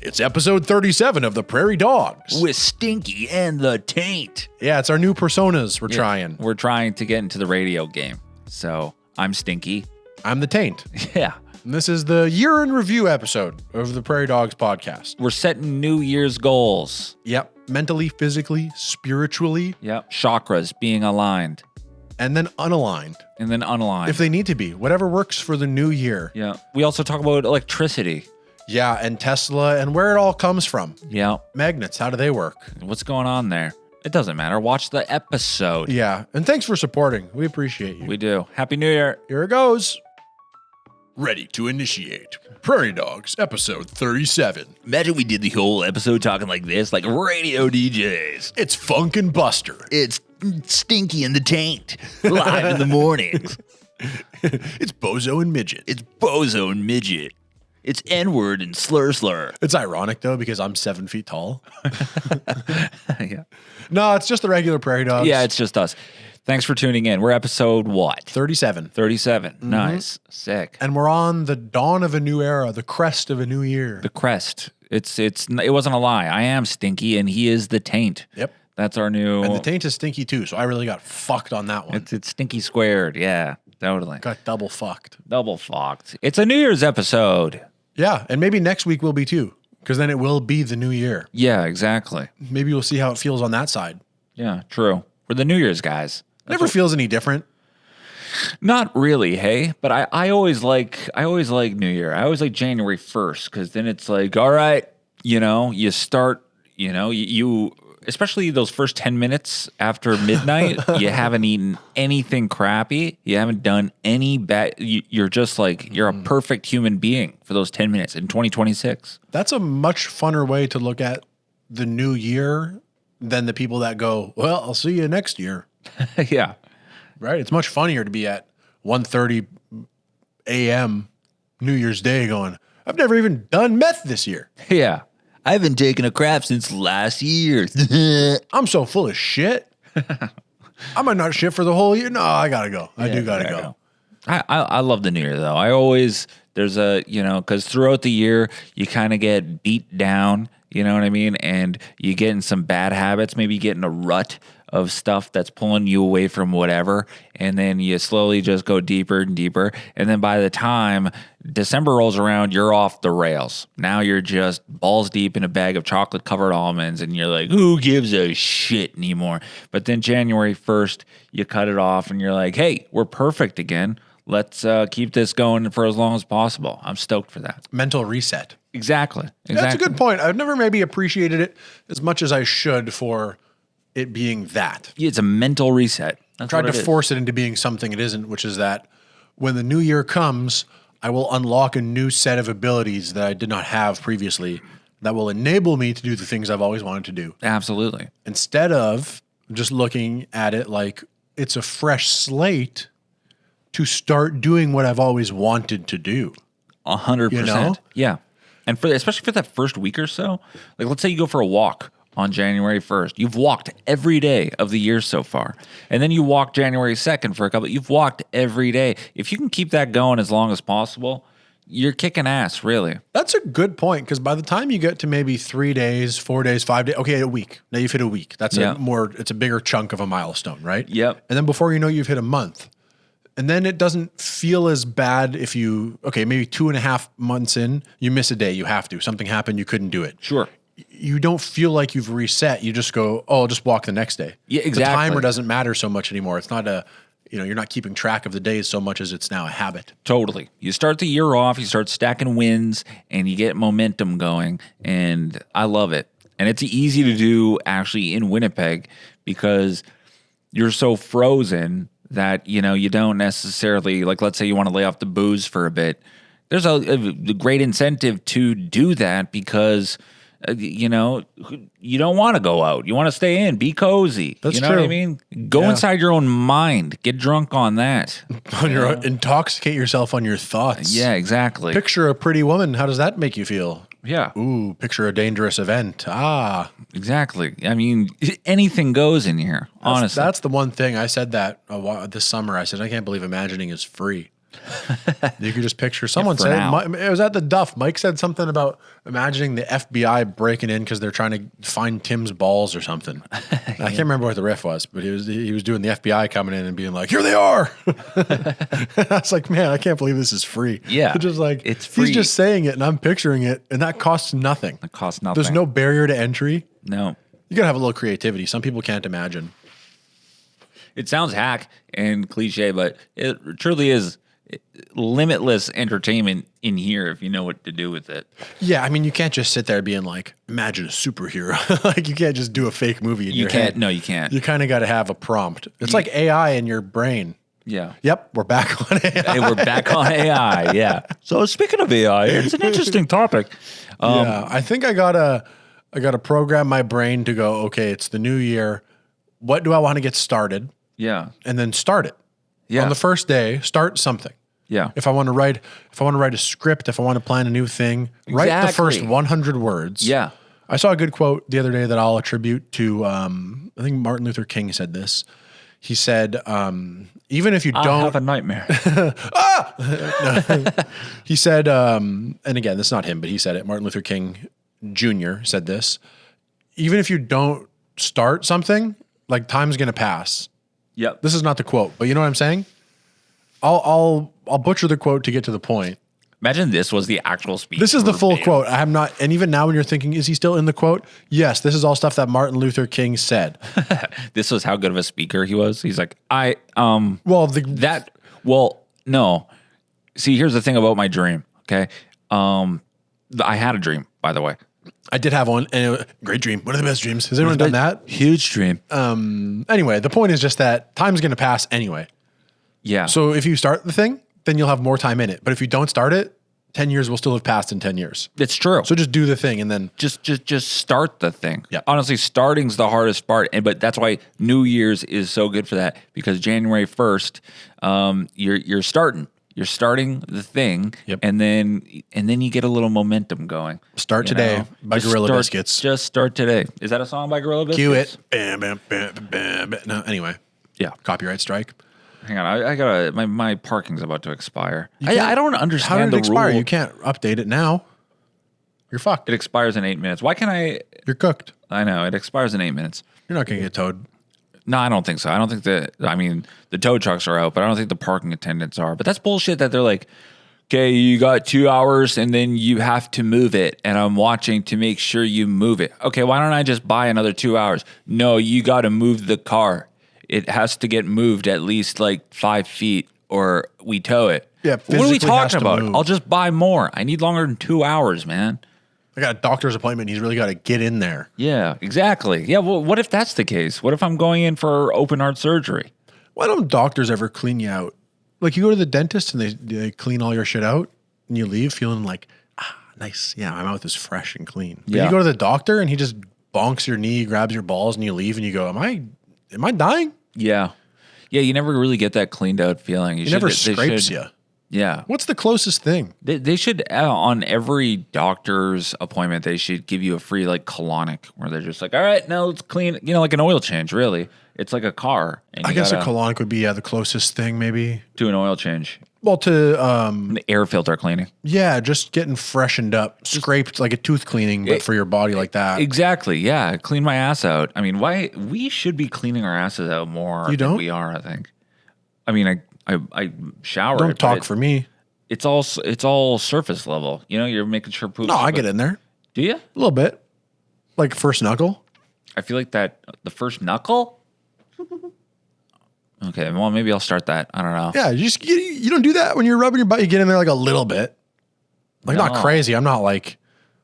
It's episode 37 of the Prairie Dawgs. With Stinky and the Taint. Yeah, it's our new personas we're trying. We're trying to get into the radio game. So I'm Stinky. I'm the Taint. Yeah. And this is the year in review episode of the Prairie Dawgs podcast. We're setting New Year's goals. Yep. Mentally, physically, spiritually. Yep. Chakras being aligned. And then unaligned. And then unaligned. If they need to be. Whatever works for the new year. Yeah. We also talk about electricity. Yeah, and Tesla and where it all comes from. Yeah. Magnets, how do they work? What's going on there? It doesn't matter. Watch the episode. Yeah, and thanks for supporting. We appreciate you. We do. Happy New Year. Here it goes. Ready to initiate. Prairie Dawgs, episode 37. Imagine we did the whole episode talking like this, like radio DJs. It's Funk and Buster. It's Stinky and the Taint, live in the mornings. It's Bozo and Midget. It's Bozo and Midget. It's N-word and slur. It's ironic, though, because I'm 7 feet tall. Yeah. No, it's just the regular Prairie Dogs. Yeah, it's just us. Thanks for tuning in. We're episode what? 37. 37. Mm-hmm. Nice. Sick. And we're on the dawn of a new era, the crest of a new year. The crest. It wasn't a lie. I am Stinky, and he is the Taint. Yep. That's our new... And the Taint is Stinky, too, so I really got fucked on that one. It's Stinky squared. Yeah, totally. Got double fucked. Double fucked. It's a New Year's episode. Yeah, and maybe next week will be, too, because then it will be the new year. Yeah, exactly. Maybe we'll see how it feels on that side. Yeah, true. We're the New Year's guys. Never feels any different. Not really, hey. But I always like New Year. I always like January 1st because then it's like, all right, you start, you especially those first 10 minutes after midnight, you haven't eaten anything crappy. You haven't done any bad. You're just like, you're a perfect human being for those 10 minutes in 2026. That's a much funner way to look at the new year than the people that go, well, I'll see you next year. Yeah. Right? It's much funnier to be at 1:30 a.m. New Year's Day going, I've never even done meth this year. Yeah. I haven't taken a crap since last year. I'm so full of shit. I might not shit for the whole year. No, I gotta go. I do gotta go. I love the New Year though. I always, there's a, because throughout the year you kind of get beat down, you know what I mean? And you get in some bad habits, maybe you get in a rut of stuff that's pulling you away from whatever. And then you slowly just go deeper and deeper. And then by the time December rolls around, you're off the rails. Now you're just balls deep in a bag of chocolate covered almonds. And you're like, who gives a shit anymore? But then January 1st, you cut it off and you're like, hey, we're perfect again. Let's keep this going for as long as possible. I'm stoked for that. Mental reset. Exactly. That's a good point. I've never maybe appreciated it as much as I should for it being that. It's a mental reset. I tried to force it into being something it isn't, which is that when the new year comes, I will unlock a new set of abilities that I did not have previously that will enable me to do the things I've always wanted to do. Absolutely. Instead of just looking at it like it's a fresh slate to start doing what I've always wanted to do. 100%. Yeah. And especially for that first week or so, like let's say you go for a walk on January 1st. You've walked every day of the year so far. And then you walk January 2nd for a couple. You've walked every day. If you can keep that going as long as possible, you're kicking ass, really. That's a good point, because by the time you get to maybe 3 days, 4 days, 5 days, okay, a week. Now you've hit a week. That's it's a bigger chunk of a milestone, right? Yep. And then before you know, you've hit a month. And then it doesn't feel as bad if maybe 2.5 months in, you miss a day. You have to. Something happened, you couldn't do it. Sure. You don't feel like you've reset. You just go, oh, I'll just walk the next day. Yeah, exactly. The timer doesn't matter so much anymore. It's not you're not keeping track of the days so much as it's now a habit. Totally. You start the year off, you start stacking wins, and you get momentum going, and I love it. And it's easy to do actually in Winnipeg because you're so frozen that, you don't necessarily, like let's say you want to lay off the booze for a bit. There's a great incentive to do that because you don't want to go out. You want to stay in, be cozy. That's you know true. what I mean? Go inside your own mind. Get drunk on that. Intoxicate yourself on your thoughts. Yeah, exactly. Picture a pretty woman. How does that make you feel? Yeah. Ooh, picture a dangerous event. Ah. Exactly. I mean, anything goes in here, honestly. That's the one thing. I said that this summer. I said, I can't believe imagining is free. You could just picture someone for said now. it was at the Duff. Mike said something about imagining the FBI breaking in because they're trying to find Tim's balls or something. I can't remember what the riff was, but he was doing the FBI coming in and being like, "Here they are." I was like, man, I can't believe this is free. Yeah, it's just like it's free. He's just saying it, and I'm picturing it, and that costs nothing. It costs nothing. There's no barrier to entry. No. You gotta have a little creativity. Some people can't imagine. It sounds hack and cliche, but it truly is limitless entertainment in here if you know what to do with it. Yeah, I mean, you can't just sit there being like, imagine a superhero. Like, you can't just do a fake movie in your head. No, you can't. You kind of got to have a prompt. It's like AI in your brain. Yeah. Yep, we're back on AI. Hey, we're back on AI. Yeah. So speaking of AI, it's an interesting topic. Yeah, I think I gotta program my brain to go, okay, it's the new year. What do I want to get started? Yeah. And then start it. Yeah. On the first day, start something. Yeah. If I want to write a script, if I want to plan a new thing, write the first 100 words. Yeah. I saw a good quote the other day that I'll attribute to, I think Martin Luther King said this. He said, even if you I don't have a nightmare. He said, and again, this is not him, but he said it. Martin Luther King Jr. said this. Even if you don't start something, like, time's going to pass. Yep. This is not the quote, but you know what I'm saying? I'll butcher the quote to get to the point. Imagine this was the actual speech. This is the full verbatim. quote. I have not, and even now when you're thinking, is he still in the quote? Yes, this is all stuff that Martin Luther King said. This was how good of a speaker he was. He's like, no. See, here's the thing about my dream. Okay. I had a dream, by the way. I did have one, and it was, great dream. One of the best dreams. Has anyone done that? Huge dream. Anyway, the point is just that time's going to pass anyway. Yeah. So if you start the thing, then you'll have more time in it. But if you don't start it, 10 years will still have passed in 10 years. It's true. So just do the thing and then just start the thing. Yeah. Honestly, starting's the hardest part, but that's why New Year's is so good for that, because January 1st, you're starting. You're starting the thing, Yep. and then you get a little momentum going. Start today by Gorilla Biscuits. Just start today. Is that a song by Gorilla Biscuits? cue it. Bam, bam, bam, bam, bam. No, anyway. Yeah. Copyright strike. Hang on, I gotta. My parking's about to expire. can't- I don't How understand did it the expire? rule. You can't update it now. You're fucked. It expires in 8 minutes. Why can't I? You're cooked. I know it expires in 8 minutes. You're not going to get towed. No, I don't think so. I don't think that. I mean, the tow trucks are out, but I don't think the parking attendants are. But that's bullshit. That they're like, okay, you got 2 hours, and then you have to move it, and I'm watching to make sure you move it. Okay, why don't I just buy another 2 hours? No, you got to move the car. It has to get moved at least like 5 feet, or we tow it. Yeah, What are we physically has talking to about? move. I'll just buy more. I need longer than 2 hours, man. I got a doctor's appointment. He's really got to get in there. Yeah, exactly. Yeah, well, what if that's the case? What if I'm going in for open heart surgery? Why don't doctors ever clean you out? Like, you go to the dentist and they clean all your shit out and you leave feeling like, nice. Yeah, my mouth is fresh and clean. But Yeah. you go to the doctor and he just bonks your knee, grabs your balls, and you leave and you go, am I dying? Yeah. Yeah, you never really get that cleaned out feeling. It never scrapes you. Yeah. What's the closest thing? They should, on every doctor's appointment, they should give you a free, like, colonic, where they're just like, all right, now let's clean, like an oil change, really. It's like a car. And I you guess a gotta colonic would be the closest thing, maybe. do an oil change. Well, to An air filter cleaning. just getting freshened up, scraped like a tooth cleaning, but for your body like that. Exactly. Yeah. Clean my ass out. I mean, we should be cleaning our asses out more You than don't? we are, I think. I mean, I shower. Don't talk for me. It's all surface level. You're making sure poop. No, I get in there Do you? a little bit, like first knuckle. I feel like that the first knuckle. Okay, well maybe I'll start that. I don't know. Yeah, you don't do that when you're rubbing your butt. You get in there like a little bit, like not No. crazy. I'm not like,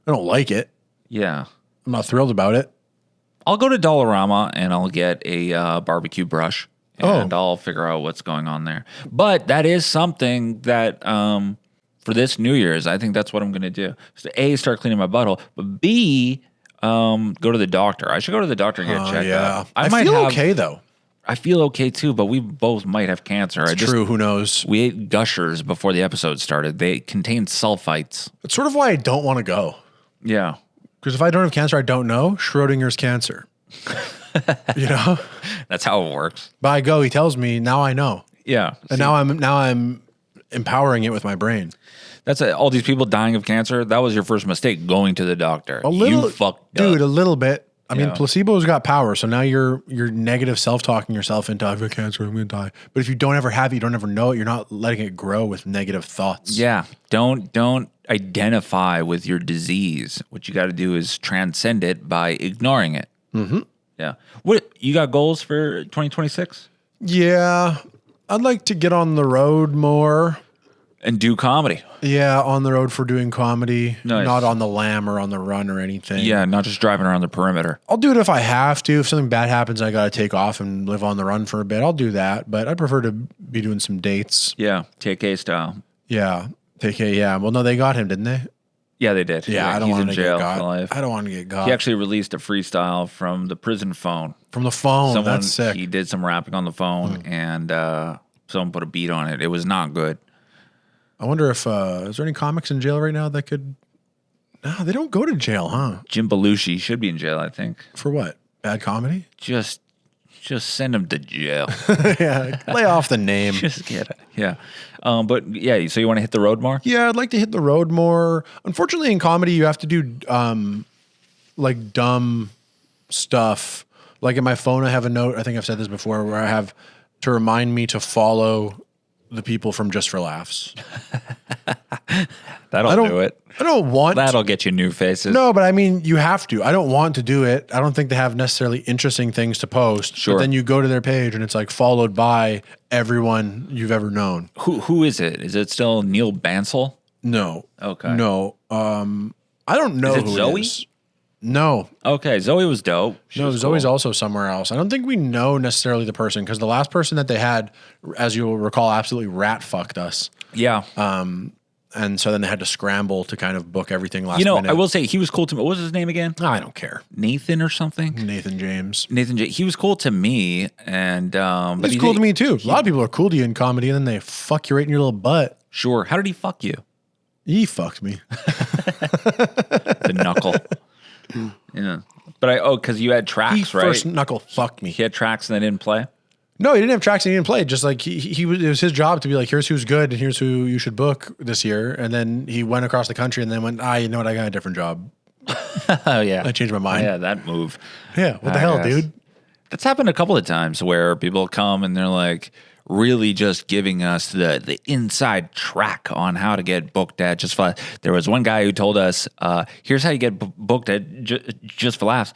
I don't like it. Yeah, I'm not thrilled about it. I'll go to Dollarama and I'll get a barbecue brush and I'll figure out what's going on there. But that is something that for this New Year's, I think that's what I'm going to do. So A, start cleaning my butthole, but B, go to the doctor. I should go to the doctor and get checked Yeah, out. I feel okay though. I feel okay too, but we both might have cancer. True. Who knows? We ate Gushers before the episode started. They contain sulfites. It's sort of why I don't want to go. Yeah. Because if I don't have cancer, I don't know. Schrodinger's cancer. That's how it works. But I go. He tells me. Now I know. Yeah. And now I'm empowering it with my brain. That's all these people dying of cancer. That was your first mistake, going to the doctor. A little, you fucked dude, up. a little bit. I mean, Yeah. placebo's got power. So now you're negative self-talking yourself into, I've got cancer, I'm going to die. But if you don't ever have it, you don't ever know it, you're not letting it grow with negative thoughts. Yeah. Don't identify with your disease. What you got to do is transcend it by ignoring it. Mm-hmm. Yeah. What you got goals for 2026? Yeah. I'd like to get on the road more. And do comedy. Yeah, on the road for doing comedy. Nice. Not on the lam or on the run or anything. Yeah, not just driving around the perimeter. I'll do it if I have to. If something bad happens, I got to take off and live on the run for a bit. I'll do that. But I'd prefer to be doing some dates. Yeah, TK style. Yeah. Yeah. Well, no, they got him, didn't they? Yeah, they did. Yeah, I don't he's want in to jail get got. for life. I don't want to get got. He actually released a freestyle from the prison phone. From the phone. That's sick. He did some rapping on the phone, and someone put a beat on it. It was not good. I wonder if is there any comics in jail right now that could? No, they don't go to jail, huh? Jim Belushi should be in jail, I think. For what? Bad comedy? Just send him to jail. Yeah, lay off the name. Just get it. Yeah. But yeah, so you want to hit the road more? Yeah, I'd like to hit the road more. Unfortunately, in comedy, you have to do like dumb stuff. Like in my phone, I have a note. I think I've said this before, where I have to remind me to follow the people from Just for Laughs. That'll do it. I don't want. That'll get you new faces. No, but I mean, you have to. I don't want to do it. I don't think they have necessarily interesting things to post. Sure. But then you go to their page and it's like followed by everyone you've ever known. Who is it? Is it still Neil Bansell? No. Okay. No. I don't know Is it who Zoe? it is. No. Okay, Zoe was dope. She No, was Zoe's cool. also somewhere else. I don't think we know necessarily the person because the last person that they had, as you will recall, absolutely rat fucked us. Yeah. And so then they had to scramble to kind of book everything last You know, minute. I will say he was cool to me. What was his name again? I don't care. Nathan or something? Nathan James. Nathan J. He was cool to me, and but He's cool to me too. A lot of people are cool to you in comedy and then they fuck you right in your little butt. Sure. How did he fuck you? He fucked me. The knuckle. Yeah. But because you had tracks, He right? first knuckle fucked me. He had tracks and they didn't play. No, he didn't have tracks and he didn't play. Just like it was his job to be like, here's who's good and here's who you should book this year. And then he went across the country and then went, you know what? I got a different job. Oh yeah. I changed my mind. Yeah, that move. Yeah. What the hell, guess. dude? That's happened a couple of times where people come and they're like really just giving us the inside track on how to get booked at Just for Laughs. There was one guy who told us, here's how you get booked at Just for Laughs.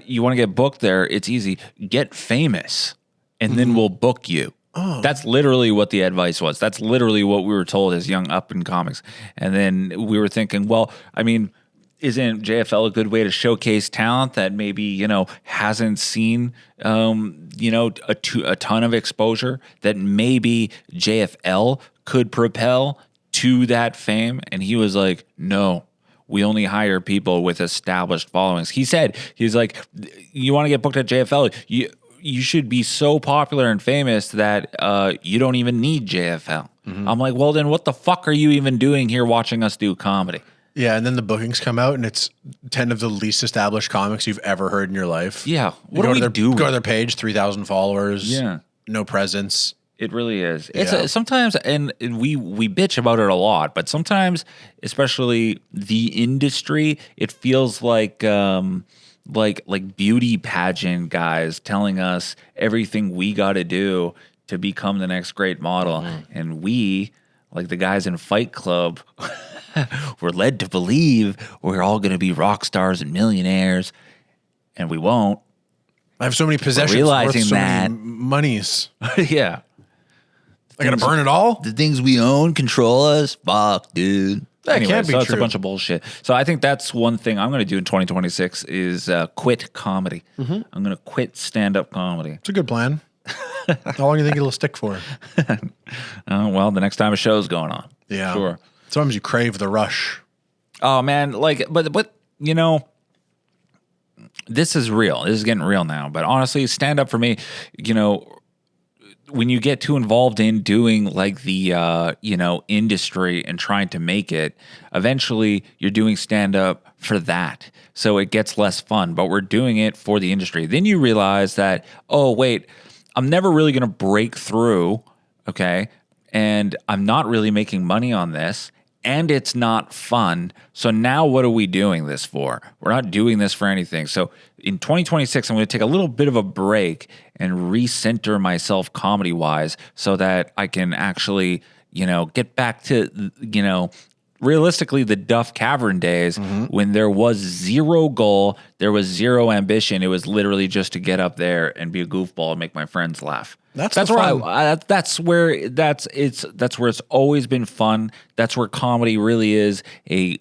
You want to get booked there, it's easy. Get famous and then we'll book you. Oh. That's literally what the advice was. That's literally what we were told as young up and comics. And then we were thinking, well, I mean, isn't JFL a good way to showcase talent that maybe, hasn't seen, a ton of exposure that maybe JFL could propel to that fame? And he was like, no, we only hire people with established followings. He said, he's like, you want to get booked at JFL? You should be so popular and famous that you don't even need JFL. Mm-hmm. I'm like, well, then what the fuck are you even doing here watching us do comedy? Yeah, and then the bookings come out, and it's 10 of the least established comics you've ever heard in your life. Yeah. What do we do? Go to their page, 3,000 followers. Yeah. No presence. It really is. It's sometimes, and we bitch about it a lot, but sometimes, especially the industry, it feels like beauty pageant guys telling us everything we got to do to become the next great model, and we, like the guys in Fight Club. We're led to believe we're all going to be rock stars and millionaires, and we won't. I have so many possessions. Realizing worth so that. many monies. Yeah. I got to burn it all? The things we own control us? Fuck, dude. That Anyway, can't be so it's true. a bunch of bullshit. So I think that's one thing I'm going to do in 2026 is quit comedy. Mm-hmm. I'm going to quit stand-up comedy. It's a good plan. How long do you think it'll stick for? Well, the next time a show's going on. Yeah. Sure. Sometimes you crave the rush. Oh man, but this is real. This is getting real now. But honestly, stand up for me, when you get too involved in doing like the industry and trying to make it, eventually you're doing stand up for that. So it gets less fun, but we're doing it for the industry. Then you realize that, oh wait, I'm never really going to break through, okay? and I'm not really making money on this, and it's not fun. So now what are we doing this for? We're not doing this for anything. So in 2026, I'm going to take a little bit of a break and recenter myself comedy-wise so that I can actually, get back to, realistically, the Duff Cavern days when there was zero goal, there was zero ambition. It was literally just to get up there and be a goofball and make my friends laugh. That's where that's where it's always been fun. That's where comedy really is a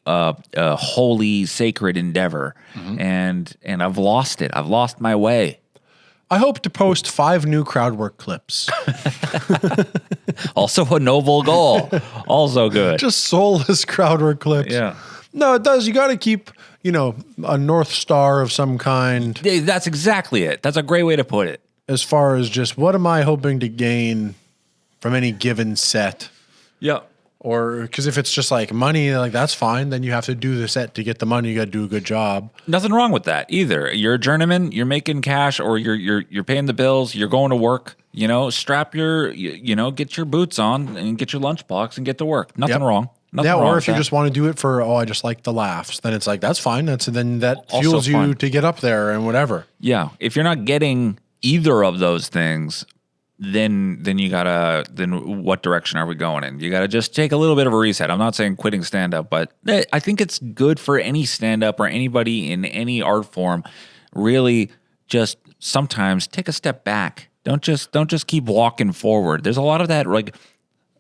holy, sacred endeavor. And I've lost it. I've lost my way. I hope to post 5 new crowd work clips. Also a noble goal. Also good. Just soulless crowd work clips. Yeah. No, it does. You got to keep, a North Star of some kind. Yeah, that's exactly it. That's a great way to put it. As far as just what am I hoping to gain from any given set? Yeah. Or because if it's just like money, like that's fine. Then you have to do the set to get the money. You got to do a good job. Nothing wrong with that either. You're a journeyman. You're making cash, or you're paying the bills. You're going to work. Strap your get your boots on and get your lunchbox and get to work. Nothing wrong. Nothing wrong or with if you that. just want to do it for I just like the laughs, then it's like that's fine. That Also fuels you fun. to get up there and whatever. Yeah. If you're not getting either of those things, then what direction are we going in? You gotta just take a little bit of a reset. I'm not saying quitting stand-up, but I think it's good for any stand-up or anybody in any art form. Really, just sometimes take a step back. Don't just keep walking forward. There's a lot of that like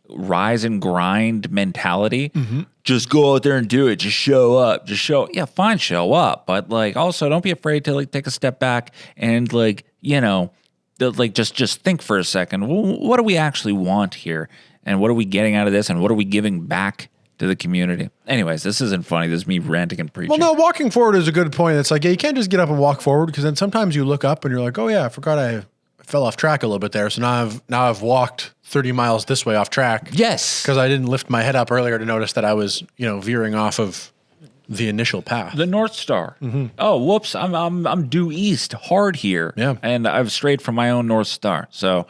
rise and grind mentality. Just go out there and do it. Just show up. Yeah, fine, show up, but like also don't be afraid to like take a step back and just think for a second. What do we actually want here? And what are we getting out of this? And what are we giving back to the community? Anyways, this isn't funny. This is me ranting and preaching. Well, no, walking forward is a good point. It's like, you can't just get up and walk forward because then sometimes you look up and you're like, oh yeah, I forgot I fell off track a little bit there. So now I've walked 30 miles this way off track. Yes. Because I didn't lift my head up earlier to notice that I was, veering off of the initial path. The North Star. Oh, whoops! I'm due east hard here. Yeah. And I've strayed from my own North Star. So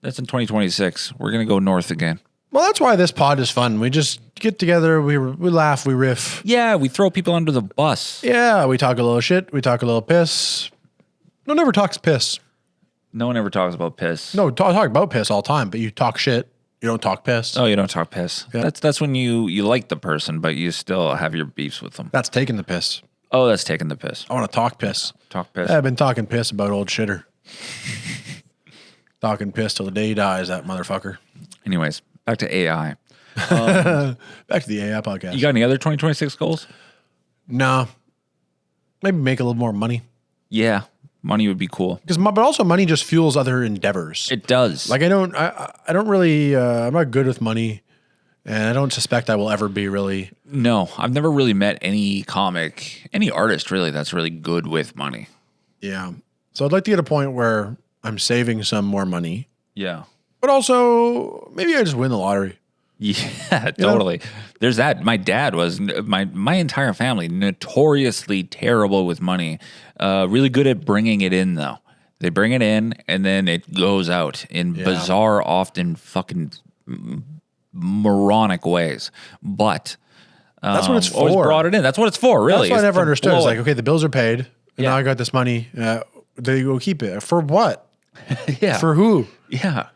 that's in 2026. We're gonna go north again. Well, that's why this pod is fun. We just get together, we laugh, we riff. Yeah, we throw people under the bus. Yeah, we talk a little shit, we talk a little piss. No one ever talks piss. No one ever talks about piss. No, talk about piss all the time, but you talk shit. You don't talk piss. Oh, you don't talk piss. Yeah. That's when you like the person, but you still have your beefs with them. That's taking the piss. Oh, that's taking the piss. I want to talk piss. Talk piss. I've been talking piss about old shitter. Talking piss till the day he dies, that motherfucker. Anyways, back to AI. Back to the AI podcast. You got any other 2026 goals? No. Maybe make a little more money. Yeah, money would be cool. But also money just fuels other endeavors. It does. Like I don't really, I'm not good with money, and I don't suspect I will ever be really. No, I've never really met any artist really that's really good with money. Yeah. So I'd like to get a point where I'm saving some more money, Yeah. but also maybe I just win the lottery. Yeah, totally. There's that. My dad was my entire family notoriously terrible with money. Really good at bringing it in though. They bring it in and then it goes out in bizarre, often fucking moronic ways. But That's what it's for. always brought it in. That's what it's for. Really, That's what I It's never to understood. blow It's it. like, okay, the bills are paid, and Yeah. now I got this money. There you go, keep it. For what? Yeah. For who? Yeah.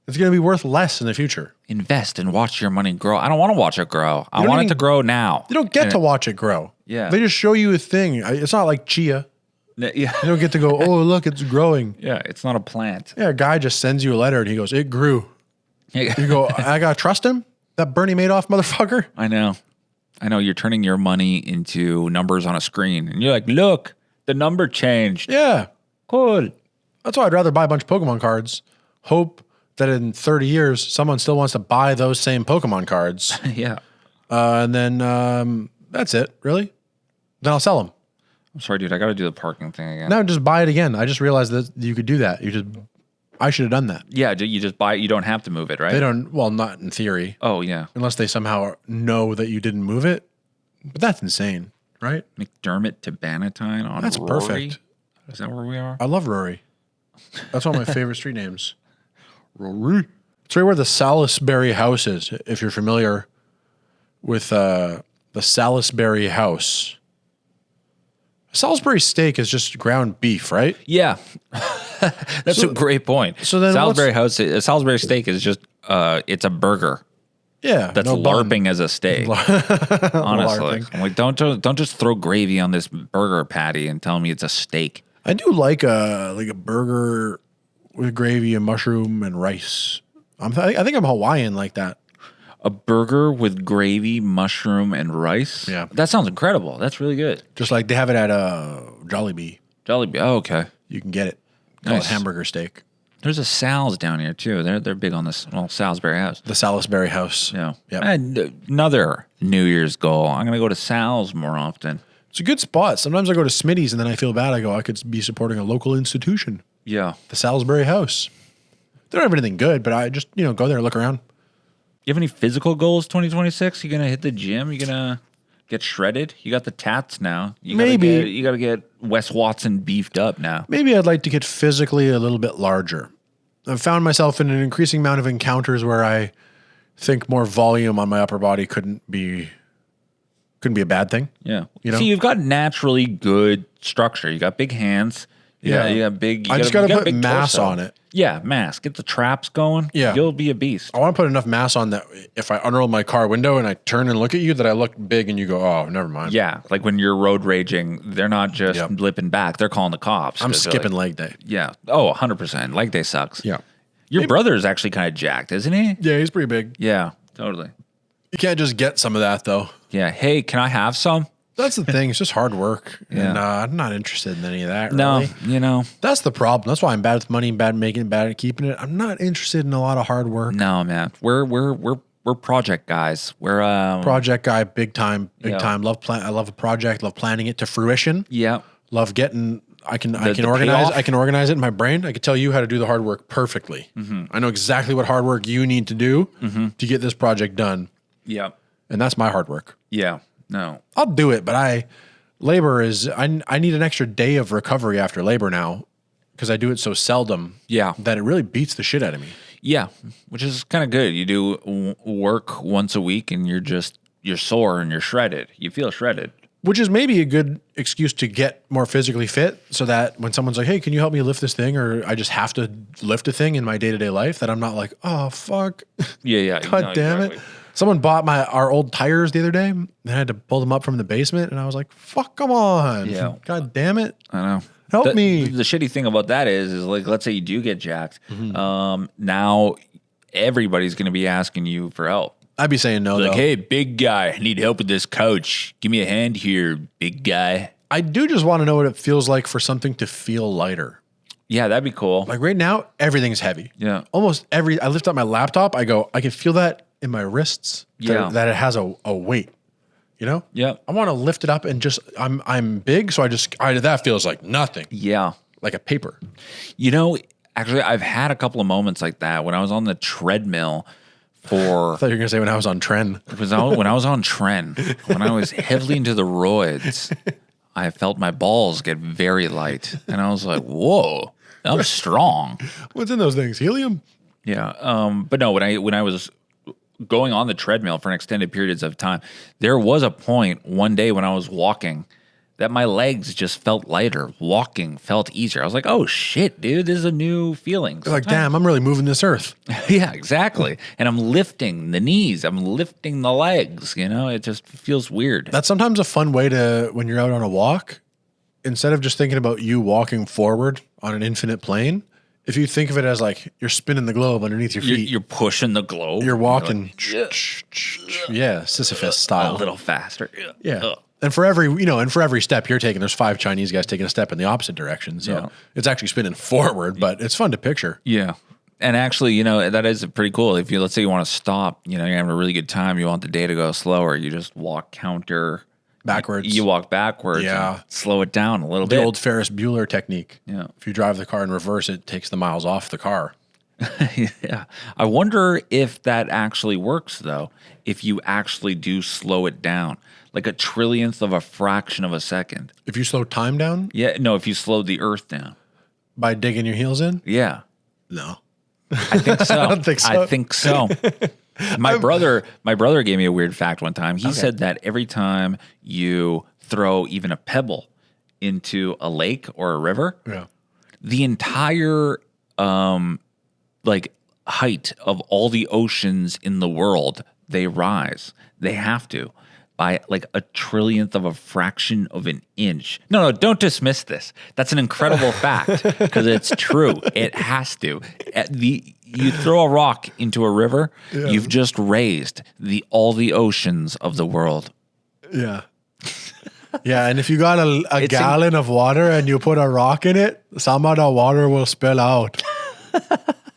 It's going to be worth less in the future. Invest and watch your money grow. I don't want to watch it grow. I don't want it even- to grow now. You don't get to watch it grow. Yeah. They just show you a thing. It's not like chia. Yeah. You don't get to go, oh, look, it's growing. Yeah. It's not a plant. Yeah, a guy just sends you a letter and he goes, it grew. You go, I got to trust him? That Bernie Madoff motherfucker? I know. You're turning your money into numbers on a screen. And you're like, look, the number changed. Yeah. Cool. That's why I'd rather buy a bunch of Pokemon cards, hope that in 30 years, someone still wants to buy those same Pokemon cards. Yeah. And then that's it, really. Then I'll sell them. I'm sorry, dude. I got to do the parking thing again. No, just buy it again. I just realized that you could do that. I should have done that. Yeah. You just buy it. You don't have to move it, right? They don't, well, not in theory, Oh, yeah. unless they somehow know that you didn't move it. But that's insane, right? McDermott to Bannatyne on That's Rory? perfect. Is that where we are? I love Rory. That's one of my favorite street names. Rory. It's right where the Salisbury House is, if you're familiar with the Salisbury House. Salisbury steak is just ground beef, right? Yeah. That's a great point. So then Salisbury steak is just, it's a burger. Yeah. That's no bun. LARPing as a steak. Honestly. I'm like, don't just throw gravy on this burger patty and tell me it's a steak. I do like a burger with gravy and mushroom and rice. I think I'm Hawaiian like that. A burger with gravy, mushroom, and rice? Yeah. That sounds incredible. That's really good. Just like they have it at Jollibee. Jollibee. Oh, okay. You can get it. Call Nice. it hamburger steak. There's a Sal's down here, too. They're big on this, Salisbury House. The Salisbury House. Yeah. Yep. And another New Year's goal. I'm going to go to Sal's more often. It's a good spot. Sometimes I go to Smitty's and then I feel bad. I go, I could be supporting a local institution. Yeah. The Salisbury House. They don't have anything good, but I just, go there, look around. You have any physical goals 2026? You going to hit the gym? You going to get shredded? You got the tats now. Maybe. You got to get Wes Watson beefed up now. Maybe I'd like to get physically a little bit larger. I've found myself in an increasing amount of encounters where I think more volume on my upper body couldn't be a bad thing. Yeah. You know? See, you've got naturally good structure. You got big hands. Yeah. You got big. I just got to put mass on it. Yeah, mass. Get the traps going. Yeah. You'll be a beast. I want to put enough mass on that if I unroll my car window and I turn and look at you, that I look big and you go, oh, never mind. Yeah, like when you're road raging, they're not just blipping back. They're calling the cops. I'm 'cause they're skipping like, leg day. yeah. Oh, 100%. Leg day sucks. Yeah. Your brother is actually kind of jacked, isn't he? Yeah, he's pretty big. Yeah, totally. You can't just get some of that, though. Yeah. Hey, can I have some? That's the thing. It's just hard work. Yeah. And I'm not interested in any of that, No, really. That's the problem. That's why I'm bad with money, bad at making it, bad at keeping it. I'm not interested in a lot of hard work. No, man. We're project guys. We're Project guy, big time, Yeah. time. I love a project, love planning it to fruition. Yeah. Love getting I can the organize payoff? I can organize it in my brain. I can tell you how to do the hard work perfectly. I know exactly what hard work you need to do to get this project done. Yeah. And that's my hard work. Yeah. No. I'll do it, but I need an extra day of recovery after labor now because I do it so seldom. Yeah. That it really beats the shit out of me. Yeah, which is kind of good. You do work once a week and you're sore and you're shredded. You feel shredded. Which is maybe a good excuse to get more physically fit so that when someone's like, hey, can you help me lift this thing? Or I just have to lift a thing in my day-to-day life, that I'm not like, oh, fuck. Yeah. God damn it. Someone bought our old tires the other day and I had to pull them up from the basement. And I was like, fuck, come on. Yeah. God damn it. I know. Help me. The shitty thing about that is like, let's say you do get jacked. Now everybody's going to be asking you for help. I'd be saying no, Like, though. hey, big guy, I need help with this couch. Give me a hand here, big guy. I do just want to know what it feels like for something to feel lighter. Yeah, that'd be cool. Like right now, everything's heavy. Yeah. I lift up my laptop, I can feel that in my wrists. Yeah. That it has a weight. You know? Yeah. I want to lift it up and just I'm big, so that feels like nothing. Yeah. Like a paper. You know, actually, I've had a couple of moments like that when I was on the treadmill I thought you were gonna say when I was on Tren. when I was on Tren, when I was heavily into the roids, I felt my balls get very light. And I was like, whoa, I'm strong. What's in those things? Helium? Yeah. But no, when I was going on the treadmill for an extended periods of time, there was a point one day when I was walking that my legs just felt lighter. Walking felt easier. I was like, oh shit, dude, this is a new feeling. You're like, damn, I'm really moving this earth. Yeah, exactly. And I'm lifting the knees. I'm lifting the legs. You know, it just feels weird. That's sometimes a fun way to, when you're out on a walk, instead of just thinking about you walking forward on an infinite plane, if you think of it as like you're spinning the globe underneath your feet, You're pushing the globe. you're walking, like, yeah, Sisyphus a style. little faster. Yeah. Ugh. And for every step you're taking, there's 5 Chinese guys taking a step in the opposite direction. So Yeah. it's actually spinning forward, but it's fun to picture. Yeah. And actually, you know, that is pretty cool. If let's say you want to stop, you know, you're having a really good time, you want the day to go slower, you just walk counter Backwards. You walk backwards. Yeah. And slow it down a little The bit. old Ferris Bueller technique. Yeah. If you drive the car in reverse, it takes the miles off the car. Yeah. I wonder if that actually works, though, if you actually do slow it down, like a trillionth of a fraction of a second. If you slow time down Yeah. No, if you slow the earth down. by digging your heels in, Yeah. no. I think so. I don't think so. I think so. My brother gave me a weird fact one time. He said that every time you throw even a pebble into a lake or a river, the entire like height of all the oceans in the world, they rise. They have to by like a trillionth of a fraction of an inch. No, don't dismiss this. That's an incredible fact because it's true. It has to. You throw a rock into a river, you've just raised all the oceans of the world. Yeah. Yeah, and if you got a gallon of water and you put a rock in it, some of the water will spill out.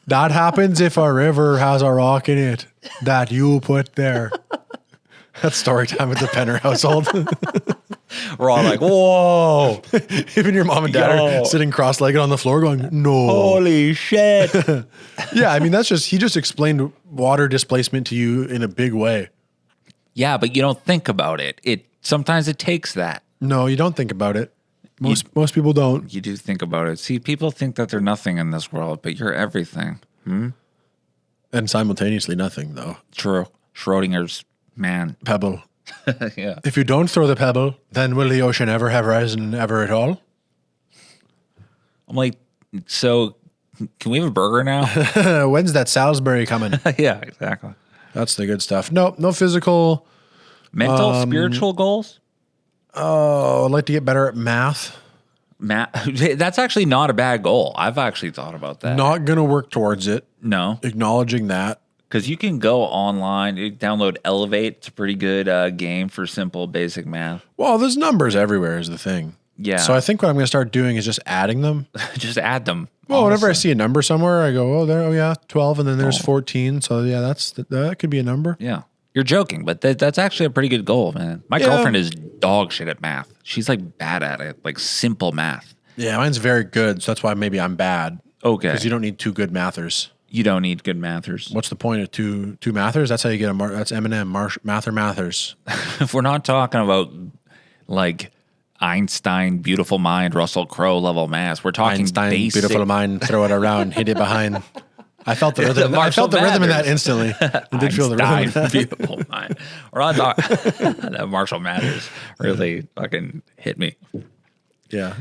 That happens if a river has a rock in it that you put there. That's story time with the Penner household. We're all like, whoa. Even your mom and dad are sitting cross-legged on the floor going, no. Holy shit. Yeah, I mean, he just explained water displacement to you in a big way. Yeah, but you don't think about it. Sometimes it takes that. No, you don't think about it. Most people don't. You do think about it. See, people think that they're nothing in this world, but you're everything. And simultaneously nothing, though. True. Schrodinger's man. Pebble. Yeah. If you don't throw the pebble, then will the ocean ever have risen ever at all? I'm like, so can we have a burger now? When's that Salisbury coming? Yeah, exactly. That's the good stuff. No physical. Mental, spiritual goals? Oh, I'd like to get better at math. That's actually not a bad goal. I've actually thought about that. Not going to work towards it. No. Acknowledging that. Because you can go online, you download Elevate. It's a pretty good game for simple, basic math. Well, there's numbers everywhere is the thing. Yeah. So I think what I'm going to start doing is just adding them. Just add them. Well, whenever I see a number somewhere, I go, oh yeah, 12, and then there's 14. So yeah, that could be a number. Yeah. You're joking, but that's actually a pretty good goal, man. My girlfriend is dog shit at math. She's like bad at it, like simple math. Yeah, mine's very good, so that's why maybe I'm bad. Okay. Because you don't need two good mathers. You don't need good mathers. What's the point of two mathers? That's how you get that's Eminem, mather mathers. If we're not talking about like Einstein, beautiful mind, Russell Crowe level math, we're talking Einstein, basic. beautiful mind, throw it around, hit it behind. I felt the rhythm. I felt the rhythm in that instantly. I did feel the rhythm. Beautiful mind. We're on talking. That Marshall Mathers really fucking hit me. Yeah.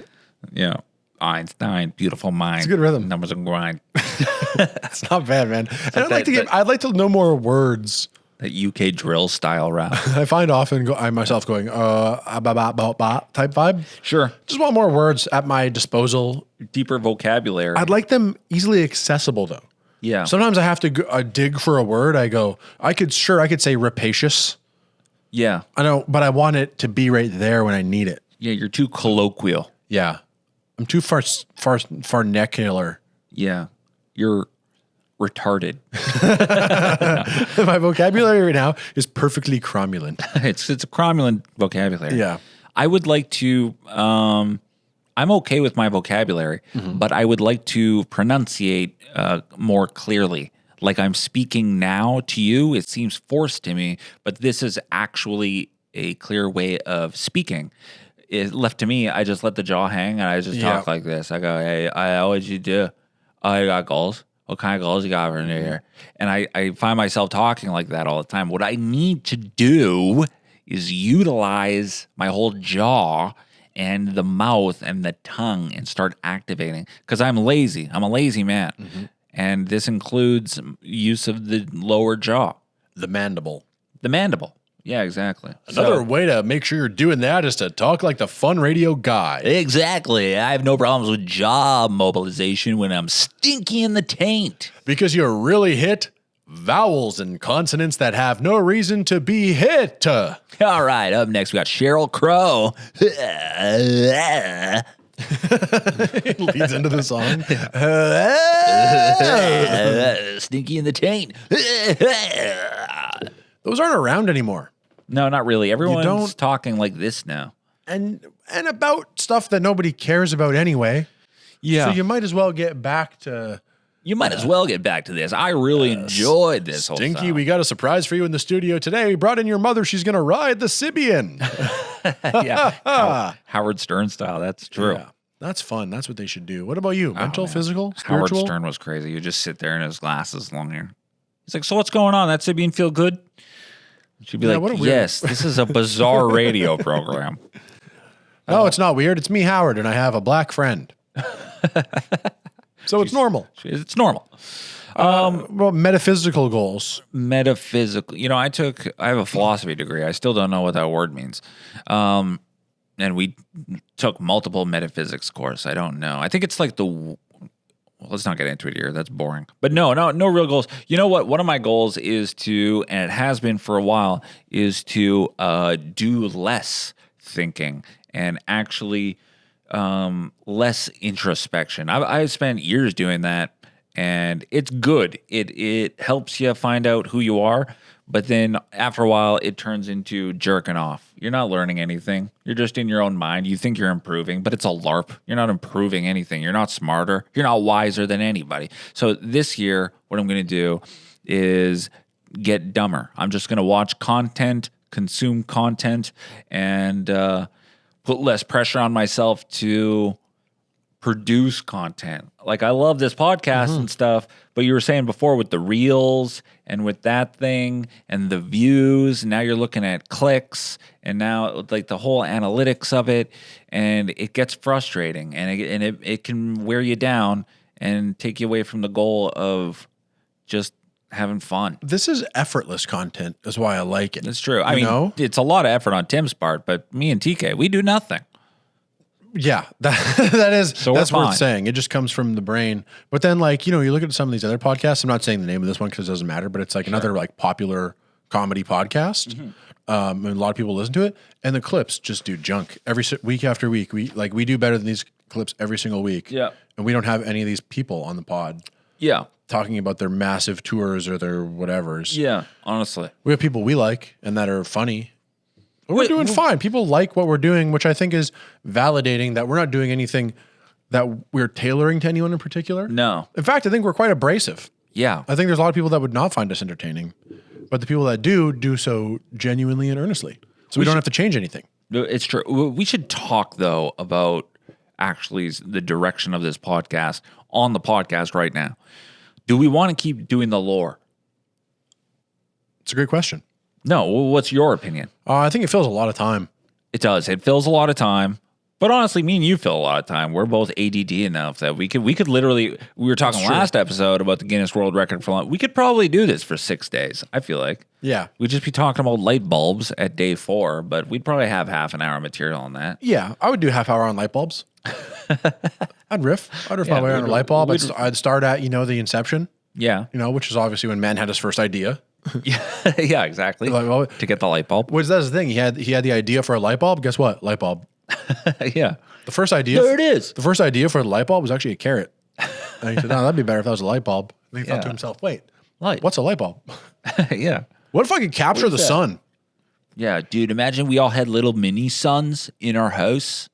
Yeah. Einstein, beautiful mind. It's a good rhythm. Numbers and grind. It's not bad, man. And I'd like to know more words. That UK drill style rap. I find often I myself going type vibe. Sure. Just want more words at my disposal. Deeper vocabulary. I'd like them easily accessible though. Yeah. Sometimes I have to dig for a word. I go, I could say rapacious. Yeah. I know, but I want it to be right there when I need it. Yeah, you're too colloquial. Yeah. I'm too farnecular. Yeah. You're retarded. My vocabulary right now is perfectly cromulent. It's a cromulent vocabulary. Yeah. I would like to I'm okay with my vocabulary, but I would like to pronunciate more clearly. Like I'm speaking now to you, it seems forced to me, but this is actually a clear way of speaking. It left to me, I just let the jaw hang and I just talk like this. I go, hey, what you do? Oh, you got goals? What kind of goals you got over here? And I find myself talking like that all the time. What I need to do is utilize my whole jaw and the mouth and the tongue and start activating. Because I'm lazy. I'm a lazy man. And this includes use of the lower jaw. The mandible. The mandible. Yeah, exactly. Another way to make sure you're doing that is to talk like the fun radio guy. Exactly. I have no problems with jaw mobilization when I'm stinky in the taint. Because you really hit vowels and consonants that have no reason to be hit. All right, up next we got Sheryl Crow. It leads into the song. Stinky in the taint. Those aren't around anymore. No, not really. Everyone's talking like this now. And about stuff that nobody cares about anyway. Yeah. So you might as well get back to... You might as well get back to this. I really enjoyed this whole Stinky, song. we got a surprise for you in the studio today. We brought in your mother. She's going to ride the Sibian. Yeah. Howard Stern style. That's true. Yeah. That's fun. That's what they should do. What about you? Mental, man. physical, Howard spiritual? Stern was crazy. He'd just sit there in his glasses long hair. He's like, so what's going on? That Sabine feel good? She'd be Yeah, what a like, weird- yes, this is a bizarre radio program. No, it's not weird. It's me, Howard, and I have a black friend. So it's normal. It's normal. Well, metaphysical goals. Metaphysical. You know, I have a philosophy degree. I still don't know what that word means. And we took multiple metaphysics course. I don't know. I think it's like well, let's not get into it here. That's boring. But no real goals. You know what? One of my goals is to, and it has been for a while, is to do less thinking and actually less introspection. I've spent years doing that, and it's good. It helps you find out who you are, but then after a while, it turns into jerking off. You're not learning anything. You're just in your own mind. You think you're improving, but it's a LARP. You're not improving anything. You're not smarter. You're not wiser than anybody. So this year, what I'm going to do is get dumber. I'm just going to watch content, consume content, and put less pressure on myself to produce content. Like, I love this podcast and stuff, but you were saying before with the reels and with that thing and the views, and now you're looking at clicks, and now like the whole analytics of it, and it gets frustrating, and it can wear you down and take you away from the goal of just having fun. This is effortless content. That's why I like it. That's true. I You mean, know? it's a lot of effort on Tim's part, but me and TK, we do nothing. Yeah, that's we're worth fine. saying. It just comes from the brain. But then, like, you know, you look at some of these other podcasts. I'm not saying the name of this one because it doesn't matter, but it's like another like popular comedy podcast. And a lot of people listen to it, and the clips just do junk week after week. We do better than these clips every single week. Yeah. And we don't have any of these people on the pod Yeah. talking about their massive tours or their whatevers. Yeah, honestly. We have people we like and that are funny. We're doing fine. People like what we're doing, which I think is validating that we're not doing anything that we're tailoring to anyone in particular. No. In fact, I think we're quite abrasive. Yeah. I think there's a lot of people that would not find us entertaining, but the people that do so genuinely and earnestly. So we don't have to change anything. It's true. We should talk, though, about actually the direction of this podcast on the podcast right now. Do we want to keep doing the lore? It's a great question. No. What's your opinion? I think it fills a lot of time. It does. It fills a lot of time. But honestly, me and you fill a lot of time. We're both ADD enough that we could literally, we were talking last episode about the Guinness World Record for lunch. We could probably do this for 6 days, I feel like. Yeah. We'd just be talking about light bulbs at day 4, but we'd probably have half an hour of material on that. Yeah. I would do half hour on light bulbs. I'd riff my way on a light bulb. I'd start at, the inception, Yeah. which is obviously when man had his first idea. Yeah, exactly. Like, well, to get the light bulb. Which that's the thing. He had the idea for a light bulb. Guess what? Light bulb. Yeah. The first idea. There it is. The first idea for the light bulb was actually a carrot. And he said, "No, that'd be better if that was a light bulb." And he thought to himself, "Wait, Light. what's a light bulb? Yeah. What if I could capture the sun? Yeah, dude, imagine we all had little mini suns in our house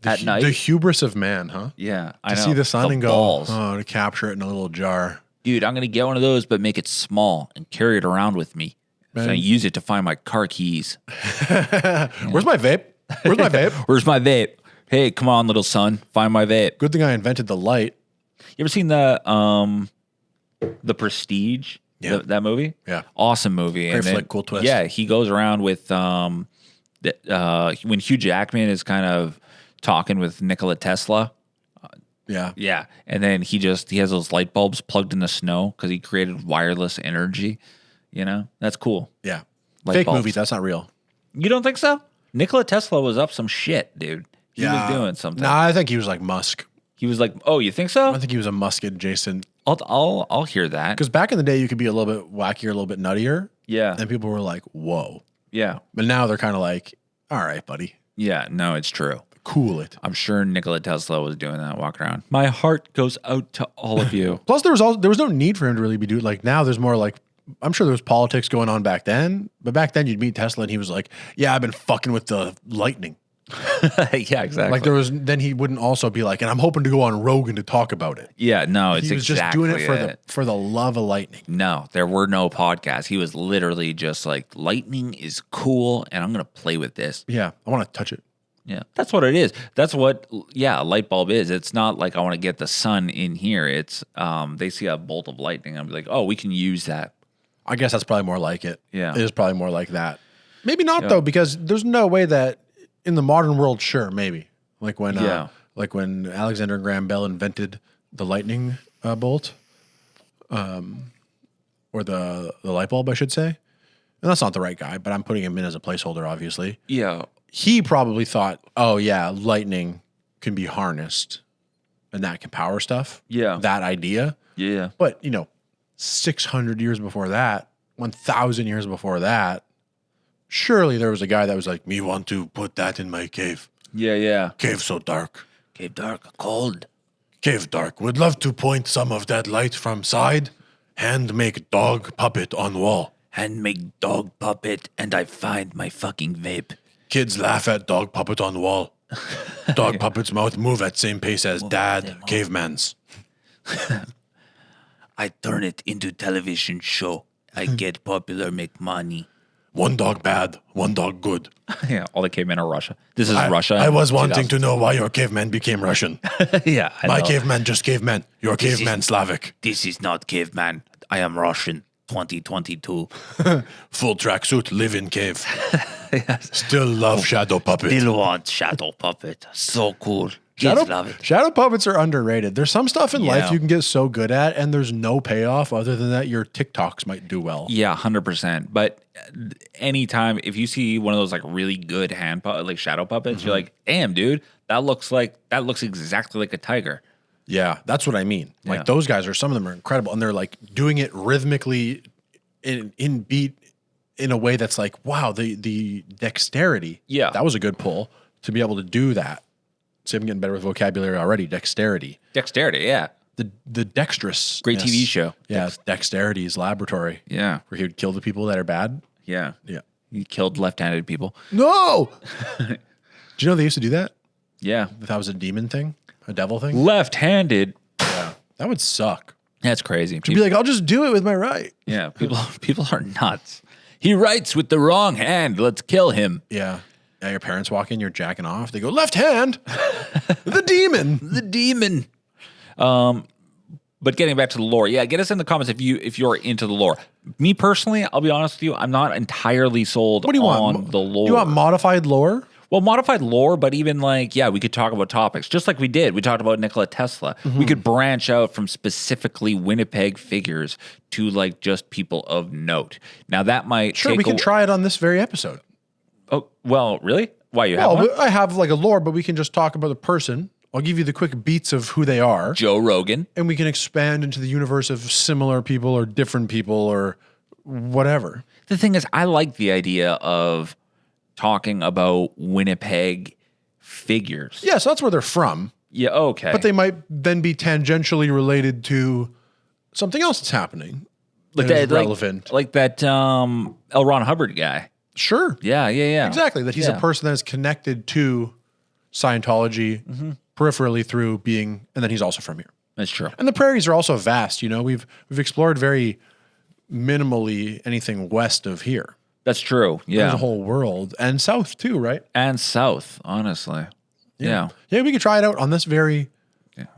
at night. The hubris of man, huh? Yeah, I To know. see the sun and go, balls. oh, to capture it in a little jar. Dude, I'm going to get one of those, but make it small and carry it around with me. I'm going to use it to find my car keys. Where's my vape? Where's my vape? Where's my vape? Hey, come on, little son. Find my vape. Good thing I invented the light. You ever seen the Prestige? Yeah. That movie? Yeah. Awesome movie. Great flick, cool twist. Yeah, he goes around with when Hugh Jackman is kind of talking with Nikola Tesla. Yeah. Yeah, and then he has those light bulbs plugged in the snow because he created wireless energy. That's cool. Yeah. Light Fake bulbs. movie. That's not real. You don't think so? Nikola Tesla was up some shit, dude. He was doing something. Nah, I think he was like Musk. He was like, "Oh, you think so?" I think he was a Musk adjacent. I'll hear that. Because back in the day, you could be a little bit wackier, a little bit nuttier. Yeah, And people were like, whoa. yeah, But now they're kind of like, all right, buddy, yeah. No, it's true. cool it. I'm sure Nikola Tesla was doing that, walking around. My heart goes out to all of you. Plus, there was no need for him to really be doing, like, now there's more like, I'm sure there was politics going on back then, but back then you'd meet Tesla and he was like, yeah, I've been fucking with the lightning. Yeah, exactly. Like then he wouldn't also be like, and I'm hoping to go on Rogan to talk about it. Yeah, no, it's He was exactly just doing it for the love of lightning. No, there were no podcasts. He was literally just like, lightning is cool, and I'm gonna play with this. Yeah, I want to touch it. Yeah, that's what it is. That's what, a light bulb is. It's not like I want to get the sun in here. It's they see a bolt of lightning. I'm like, oh, we can use that. I guess that's probably more like it. Yeah. It is probably more like that. Maybe not though, because there's no way that in the modern world, sure, maybe. Like when Alexander Graham Bell invented the lightning bolt, or the light bulb, I should say. And that's not the right guy, but I'm putting him in as a placeholder, obviously. Yeah. He probably thought, oh yeah, lightning can be harnessed and that can power stuff. Yeah. That idea. Yeah. But, 600 years before that, 1,000 years before that, surely there was a guy that was like, me want to put that in my cave. Yeah, yeah. Cave so dark. Cave dark, cold. Cave dark. Would love to point some of that light from side. Hand make dog puppet on wall. Hand make dog puppet, and I find my fucking vape. Kids laugh at dog puppet on wall. Dog puppet's mouth move at same pace as dad caveman's. I turn it into television show. I get popular, make money. One dog bad, one dog good. Yeah, all the cavemen are Russia. This is Russia. I was wanting to know why your caveman became Russian. Yeah, My caveman just caveman. Your caveman Slavic. This is not caveman. I am Russian. 2022. Full tracksuit, live in cave. Still love shadow puppet. Still want shadow puppet. So cool. Kids love it. Shadow puppets are underrated. There's some stuff in life Yeah. you can get so good at, and there's no payoff other than that your TikToks might do well. Yeah, 100%. But anytime, if you see one of those like really good shadow puppets, you're like, damn, dude, that looks exactly like a tiger. Yeah, that's what I mean. Like Yeah. those guys some of them are incredible, and they're like doing it rhythmically in beat in a way that's like, wow, the dexterity. Yeah. That was a good pull to be able to do that. See, I'm getting better with vocabulary already. Dexterity. Dexterity, yeah. The dexterous. Great TV show. Yeah, Dexterity's laboratory. Yeah. Where he would kill the people that are bad. Yeah. Yeah. He killed left-handed people. No! Do you know they used to do that? Yeah. If that was a demon thing? A devil thing? Left-handed. Yeah. That would suck. That's crazy. To be like, I'll just do it with my right. Yeah, people are nuts. He writes with the wrong hand. Let's kill him. Yeah. Yeah, your parents walk in, you're jacking off. They go, left hand, the demon. The demon. But getting back to the lore, yeah, get us in the comments if you're into the lore. Me personally, I'll be honest with you, I'm not entirely sold What do you on want? the lore. You want modified lore? Well, modified lore, but even like, yeah, we could talk about topics, just like we did. We talked about Nikola Tesla. Mm-hmm. We could branch out from specifically Winnipeg figures to like just people of note. Now that might Sure, take we can try it on this very episode. Oh, well, really? Why you have Well, one? I have like a lore, but we can just talk about the person. I'll give you the quick beats of who they are. Joe Rogan. And we can expand into the universe of similar people or different people or whatever. The thing is, I like the idea of talking about Winnipeg figures. Yeah, so that's where they're from. Yeah, okay. But they might then be tangentially related to something else that's happening. like that is that, relevant. like that L. Ron Hubbard guy. Sure. Yeah. Exactly. That he's a person that is connected to Scientology peripherally through being, and then he's also from here. That's true. And the prairies are also vast. We've explored very minimally anything west of here. That's true. Yeah. There's a whole world and south too, right? And south, honestly. Yeah. Yeah, we could try it out on this very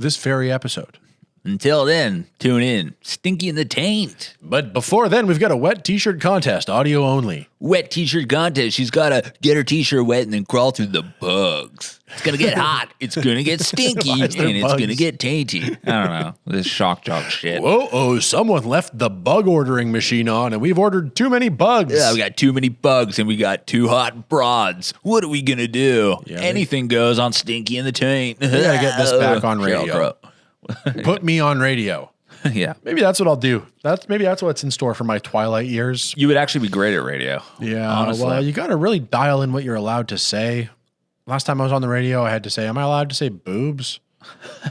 episode. Until then, tune in. Stinky in the Taint. But before then, we've got a wet t-shirt contest, audio only. Wet t-shirt contest. She's got to get her t-shirt wet and then crawl through the bugs. It's going to get hot. It's going to get stinky. Why And is there it's bugs? going to get tainty. I don't know. This shock jock shit. Whoa, someone left the bug ordering machine on and we've ordered too many bugs. Yeah, we got too many bugs and we got too hot broads. What are we going to do? Yeah, Anything goes on Stinky in the Taint. We gotta get this back on radio. Scarecrow. Put me on radio. Yeah. Maybe that's what I'll do. Maybe that's what's in store for my twilight years. You would actually be great at radio. Yeah, honestly. well, you got to really dial in what you're allowed to say. Last time I was on the radio, I had to say, am I allowed to say boobs?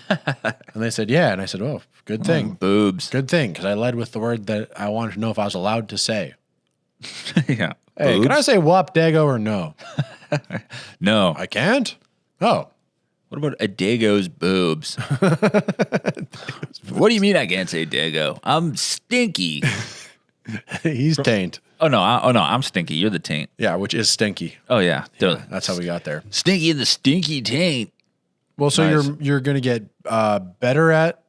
And they said, yeah. And I said, oh, good thing. Boobs. Good thing, because I led with the word that I wanted to know if I was allowed to say. Yeah. Hey, Boobs? can I say wop dago or no? No. I can't? Oh. What about a Dago's boobs? What do you mean I can't say Dago? I'm stinky. He's taint. Oh no, I'm Stinky. You're the taint. Yeah, which is Stinky. Oh yeah, That's how we got there. Stinky the stinky taint. Well, so Nice. you're gonna get better at.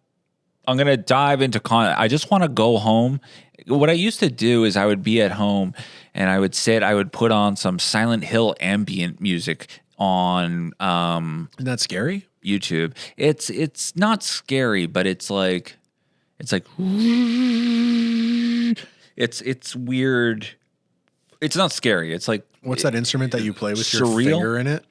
I'm gonna dive into I just want to go home. What I used to do is I would be at home and I would put on some Silent Hill ambient music on Isn't that scary? YouTube. It's not scary, but it's like it's weird. It's not scary. It's like What's that instrument that you play with your surreal? finger in it?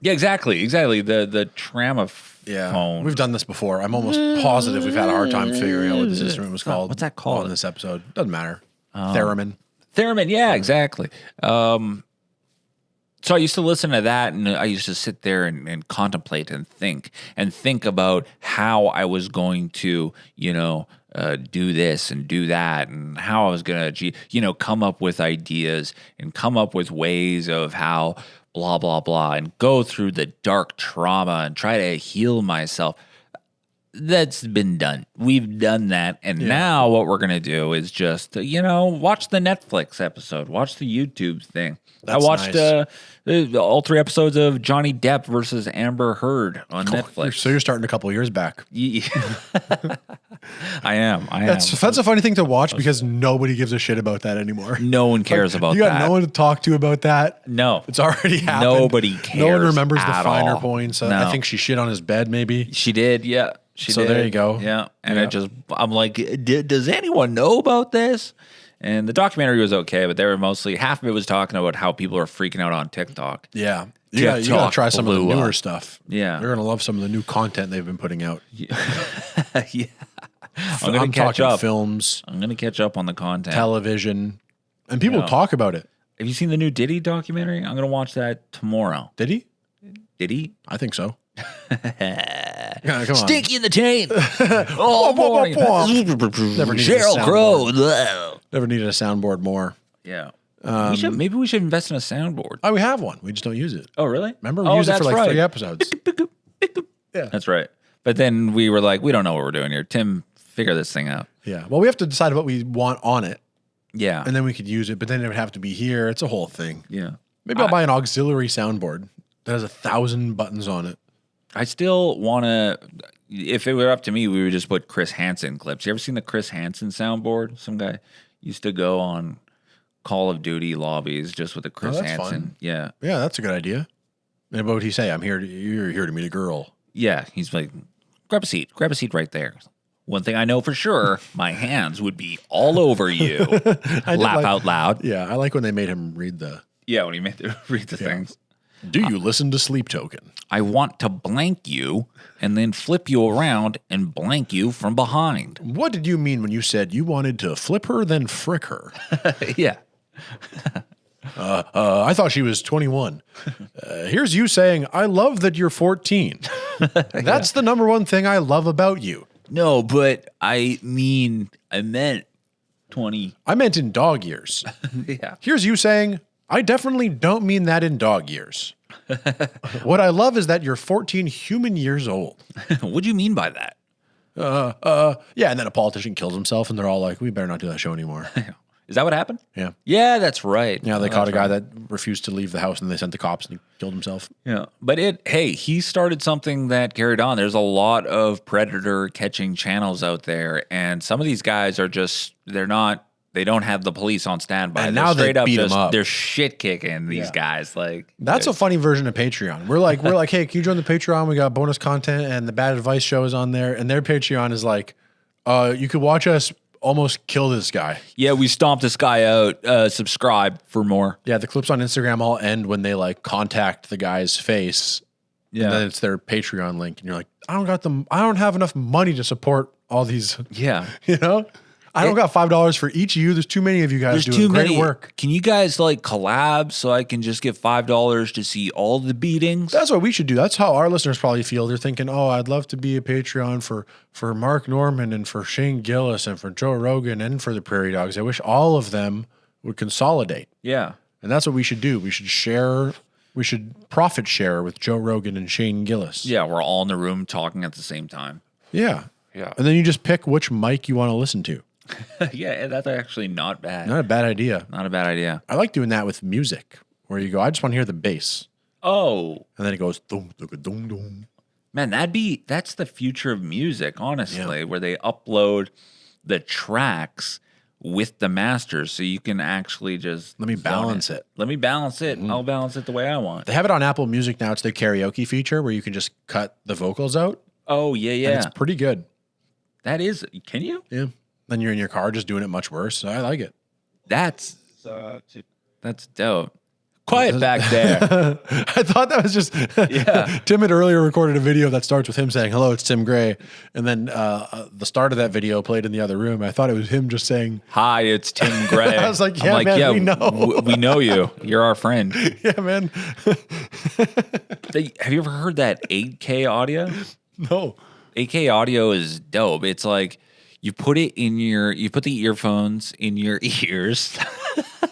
Yeah, exactly. The tramaphone. We've done this before. I'm almost positive we've had a hard time figuring out what this instrument was called. What's that called? On this episode? Doesn't matter. Theremin. Theremin, yeah, exactly. So I used to listen to that, and I used to sit there and contemplate and think about how I was going to, do this and do that, and how I was going to, come up with ideas and come up with ways of how blah, blah, blah, and go through the dark trauma and try to heal myself. That's been done. We've done that. And now what we're going to do is just, watch the Netflix episode, watch the YouTube thing. That's I watched nice. all 3 episodes of Johnny Depp versus Amber Heard on Netflix. So you're starting a couple years back. I am. That's a funny thing to watch because nobody gives a shit about that anymore. No one cares about you got that. no one to talk to about that. No. It's already happened. Nobody cares. No one remembers the at finer all. points. No. I think she shit on his bed, maybe. She did, yeah. She So did. there you go. Yeah. And Yeah. I'm like, does anyone know about this? And the documentary was okay, but they were mostly, half of it was talking about how people are freaking out on TikTok. Yeah. You got to try some of the blew newer up. stuff. Yeah. You're going to love some of the new content they've been putting out. Yeah. I'm gonna catch talking up. films, I'm going to catch up on the content. television, and people Yeah. talk about it. Have you seen the new Diddy documentary? I'm going to watch that tomorrow. Did he? Did he? I think so. Yeah, come on. Stinky in the taint. Oh, boy. Never needed a Cheryl Crow. Never needed a soundboard more. Yeah. Maybe we should invest in a soundboard. Oh, we have one. We just don't use it. Oh, really? Remember, we used it for like 3 episodes. Yeah. That's right. But then we were like, we don't know what we're doing here. Tim, figure this thing out. Yeah. Well, we have to decide what we want on it, Yeah. and then we could use it, but then it would have to be here. It's a whole thing. Yeah. Maybe I'll buy an auxiliary soundboard that has 1,000 buttons on it. I still want to, if it were up to me, we would just put Chris Hansen clips. You ever seen the Chris Hansen soundboard? Some guy used to go on Call of Duty lobbies just with a Chris that's Hansen. fun. Yeah. Yeah, that's a good idea. And what would he say? You're here to meet a girl. Yeah. He's like, grab a seat right there. One thing I know for sure, my hands would be all over you. Laugh out loud. Yeah, I like when they made him read the. Yeah, when he made read the things. Do you listen to Sleep Token? I want to blank you and then flip you around and blank you from behind. What did you mean when you said you wanted to flip her, then frick her? Yeah. I thought she was 21. Here's you saying, I love that you're 14. That's the number one thing I love about you. No, but I meant 20. I meant in dog years. Yeah. Here's you saying, I definitely don't mean that in dog years. What I love is that you're 14 human years old. What do you mean by that? Yeah, and then a politician kills himself, and they're all like, we better not do that show anymore. Is that what happened? Yeah. Yeah, that's right. Yeah, they caught a guy that refused to leave the house, and they sent the cops, and he killed himself. Yeah. But he started something that carried on. There's a lot of predator catching channels out there, and some of these guys are just, they don't have the police on standby. And They're now they straight up beat 'em just, up. they're shit kicking these guys. Like, That's a funny version of Patreon. We're like, hey, can you join the Patreon? We got bonus content, and the Bad Advice show is on there. And their Patreon is like, you could watch us almost kill this guy. yeah, we stomped this guy out. Subscribe for more. Yeah, the clips on Instagram all end when they like contact the guy's face. Yeah. And then it's their Patreon link, and you're like, I don't have enough money to support all these. Yeah. You know, I don't got $5 for each of you. There's too many of you guys doing great work. Can you guys like collab so I can just get $5 to see all the beatings? That's what we should do. That's how our listeners probably feel. They're thinking, oh, I'd love to be a Patreon for Mark Norman and for Shane Gillis and for Joe Rogan and for the Prairie Dogs. I wish all of them would consolidate. Yeah. And that's what we should do. We should share. We should profit share with Joe Rogan and Shane Gillis. Yeah, we're all in the room talking at the same time. Yeah. Yeah. And then you just pick which mic you want to listen to. Yeah, that's actually not bad. Not a bad idea. Not a bad idea. I like doing that with music, where you go, I just want to hear the bass. Oh, And then it goes, dum, dum, dum, dum. man, that's the future of music, honestly, where they upload the tracks with the masters so you can actually just Let me balance it. Let me balance it. I'll balance it the way I want. They have it on Apple Music now. It's their karaoke feature where you can just cut the vocals out. Oh, yeah, And yeah. it's pretty good. That is, can you? Yeah. Then you're in your car just doing it much worse. So I like it. That's dope. Quiet back there. I thought that was just Yeah. Tim had earlier recorded a video that starts with him saying, "Hello, it's Tim Gray," and then the start of that video played in the other room. I thought it was him just saying, Hi, it's Tim Gray. I was like, yeah, man, we know. We know you. You're our friend. "Yeah, man." Have you ever heard that 8K audio? No. 8K audio is dope. It's like you put the earphones in your ears.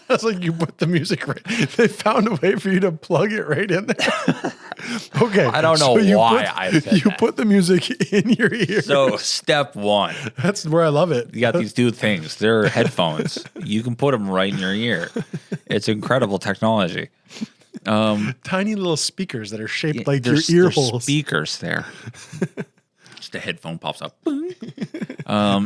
That's like you put the music right. They found a way for you to plug it right in there. Okay. I don't know why I said you that. put the music in your ear. So step one, That's where I love it. you got these two things. They're headphones. You can put them right in your ear. It's incredible technology. Tiny little speakers that are shaped like your There's ear holes. speakers there. Just a headphone pops up. Boing.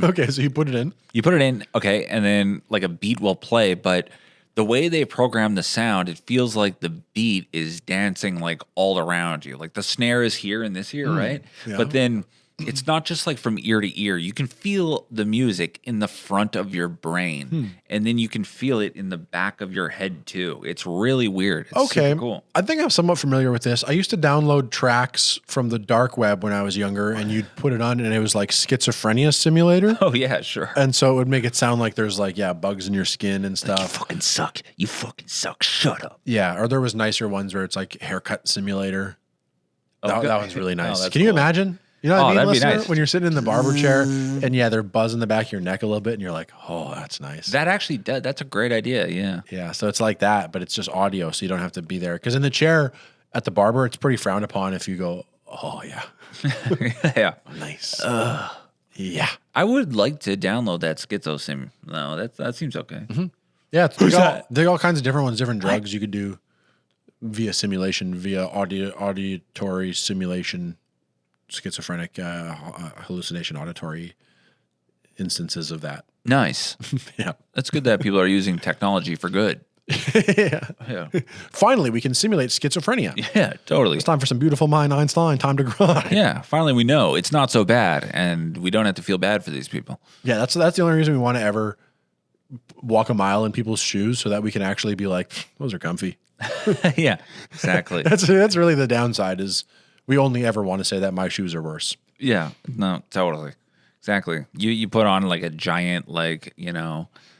Okay, so you put it in. You put it in, okay, and then like a beat will play, but the way they program the sound, it feels like the beat is dancing like all around you. Like the snare is here and this here, right? yeah. But then it's not just like from ear to ear. You can feel the music in the front of your brain, and then you can feel it in the back of your head too. It's really weird. It's Okay. super cool. I think I'm somewhat familiar with this. I used to download tracks from the dark web when I was younger, and you'd put it on, and it was like schizophrenia simulator. Oh yeah, sure. And so it would make it sound like there's like, bugs in your skin and stuff. You fucking suck. You fucking suck. Shut up. Yeah, or there was nicer ones where it's like haircut simulator. That good. one's really Oh, nice. that's Can you cool. imagine? You know what I mean, that'd be listener? nice. When you're sitting in the barber chair and they're buzzing the back of your neck a little bit and you're like, oh, that's nice. That actually does. That's a great idea. Yeah. Yeah, so it's like that, but it's just audio, so you don't have to be there. Because in the chair at the barber, it's pretty frowned upon if you go, oh, yeah, Yeah. nice. Yeah. I would like to download that Schizo Sim. No, that seems okay. Yeah, they got all kinds of different ones, different drugs you could do via simulation, via auditory simulation, schizophrenic hallucination, auditory instances of that. Nice. Yeah. That's good that people are using technology for good. Yeah. Yeah. Finally, we can simulate schizophrenia. Yeah, totally. It's time for some beautiful mind, Einstein. Time to grind. Yeah, finally we know it's not so bad and we don't have to feel bad for these people. Yeah, that's the only reason we want to ever walk a mile in people's shoes so that we can actually be like, those are comfy. Yeah, exactly. That's really the downside is we only ever want to say that my shoes are worse. Yeah, no, totally. Exactly. You put on like a giant, like,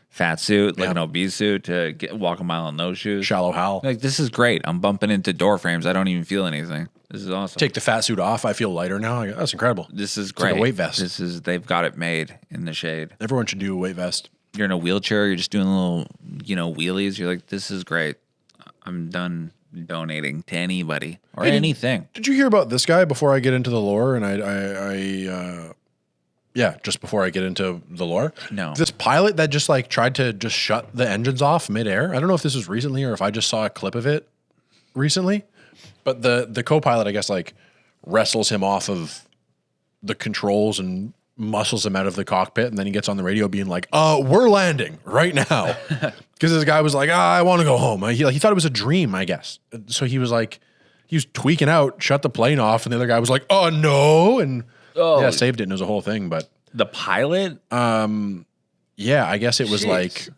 fat suit, like an obese suit to walk a mile in those shoes. Shallow Hal. Like, this is great. I'm bumping into door frames. I don't even feel anything. This is awesome. Take the fat suit off. I feel lighter now. I go, that's incredible. This is It's like great. a weight vest. They've got it made in the shade. Everyone should do a weight vest. You're in a wheelchair. You're just doing little, wheelies. You're like, this is great. I'm done donating to anybody or anything. Did you hear about this guy before I get into the lore? And just before I get into the lore. No. This pilot that just like tried to just shut the engines off midair. I don't know if this was recently or if I just saw a clip of it recently, but the co-pilot, I guess, like wrestles him off of the controls and muscles him out of the cockpit. And then he gets on the radio being like, we're landing right now. Because this guy was like, I want to go home. He thought it was a dream, I guess. So he was like, he was tweaking out, shut the plane off. And the other guy was like, oh no. And saved it. And it was a whole thing. But The pilot? yeah, I guess it was Jeez. like,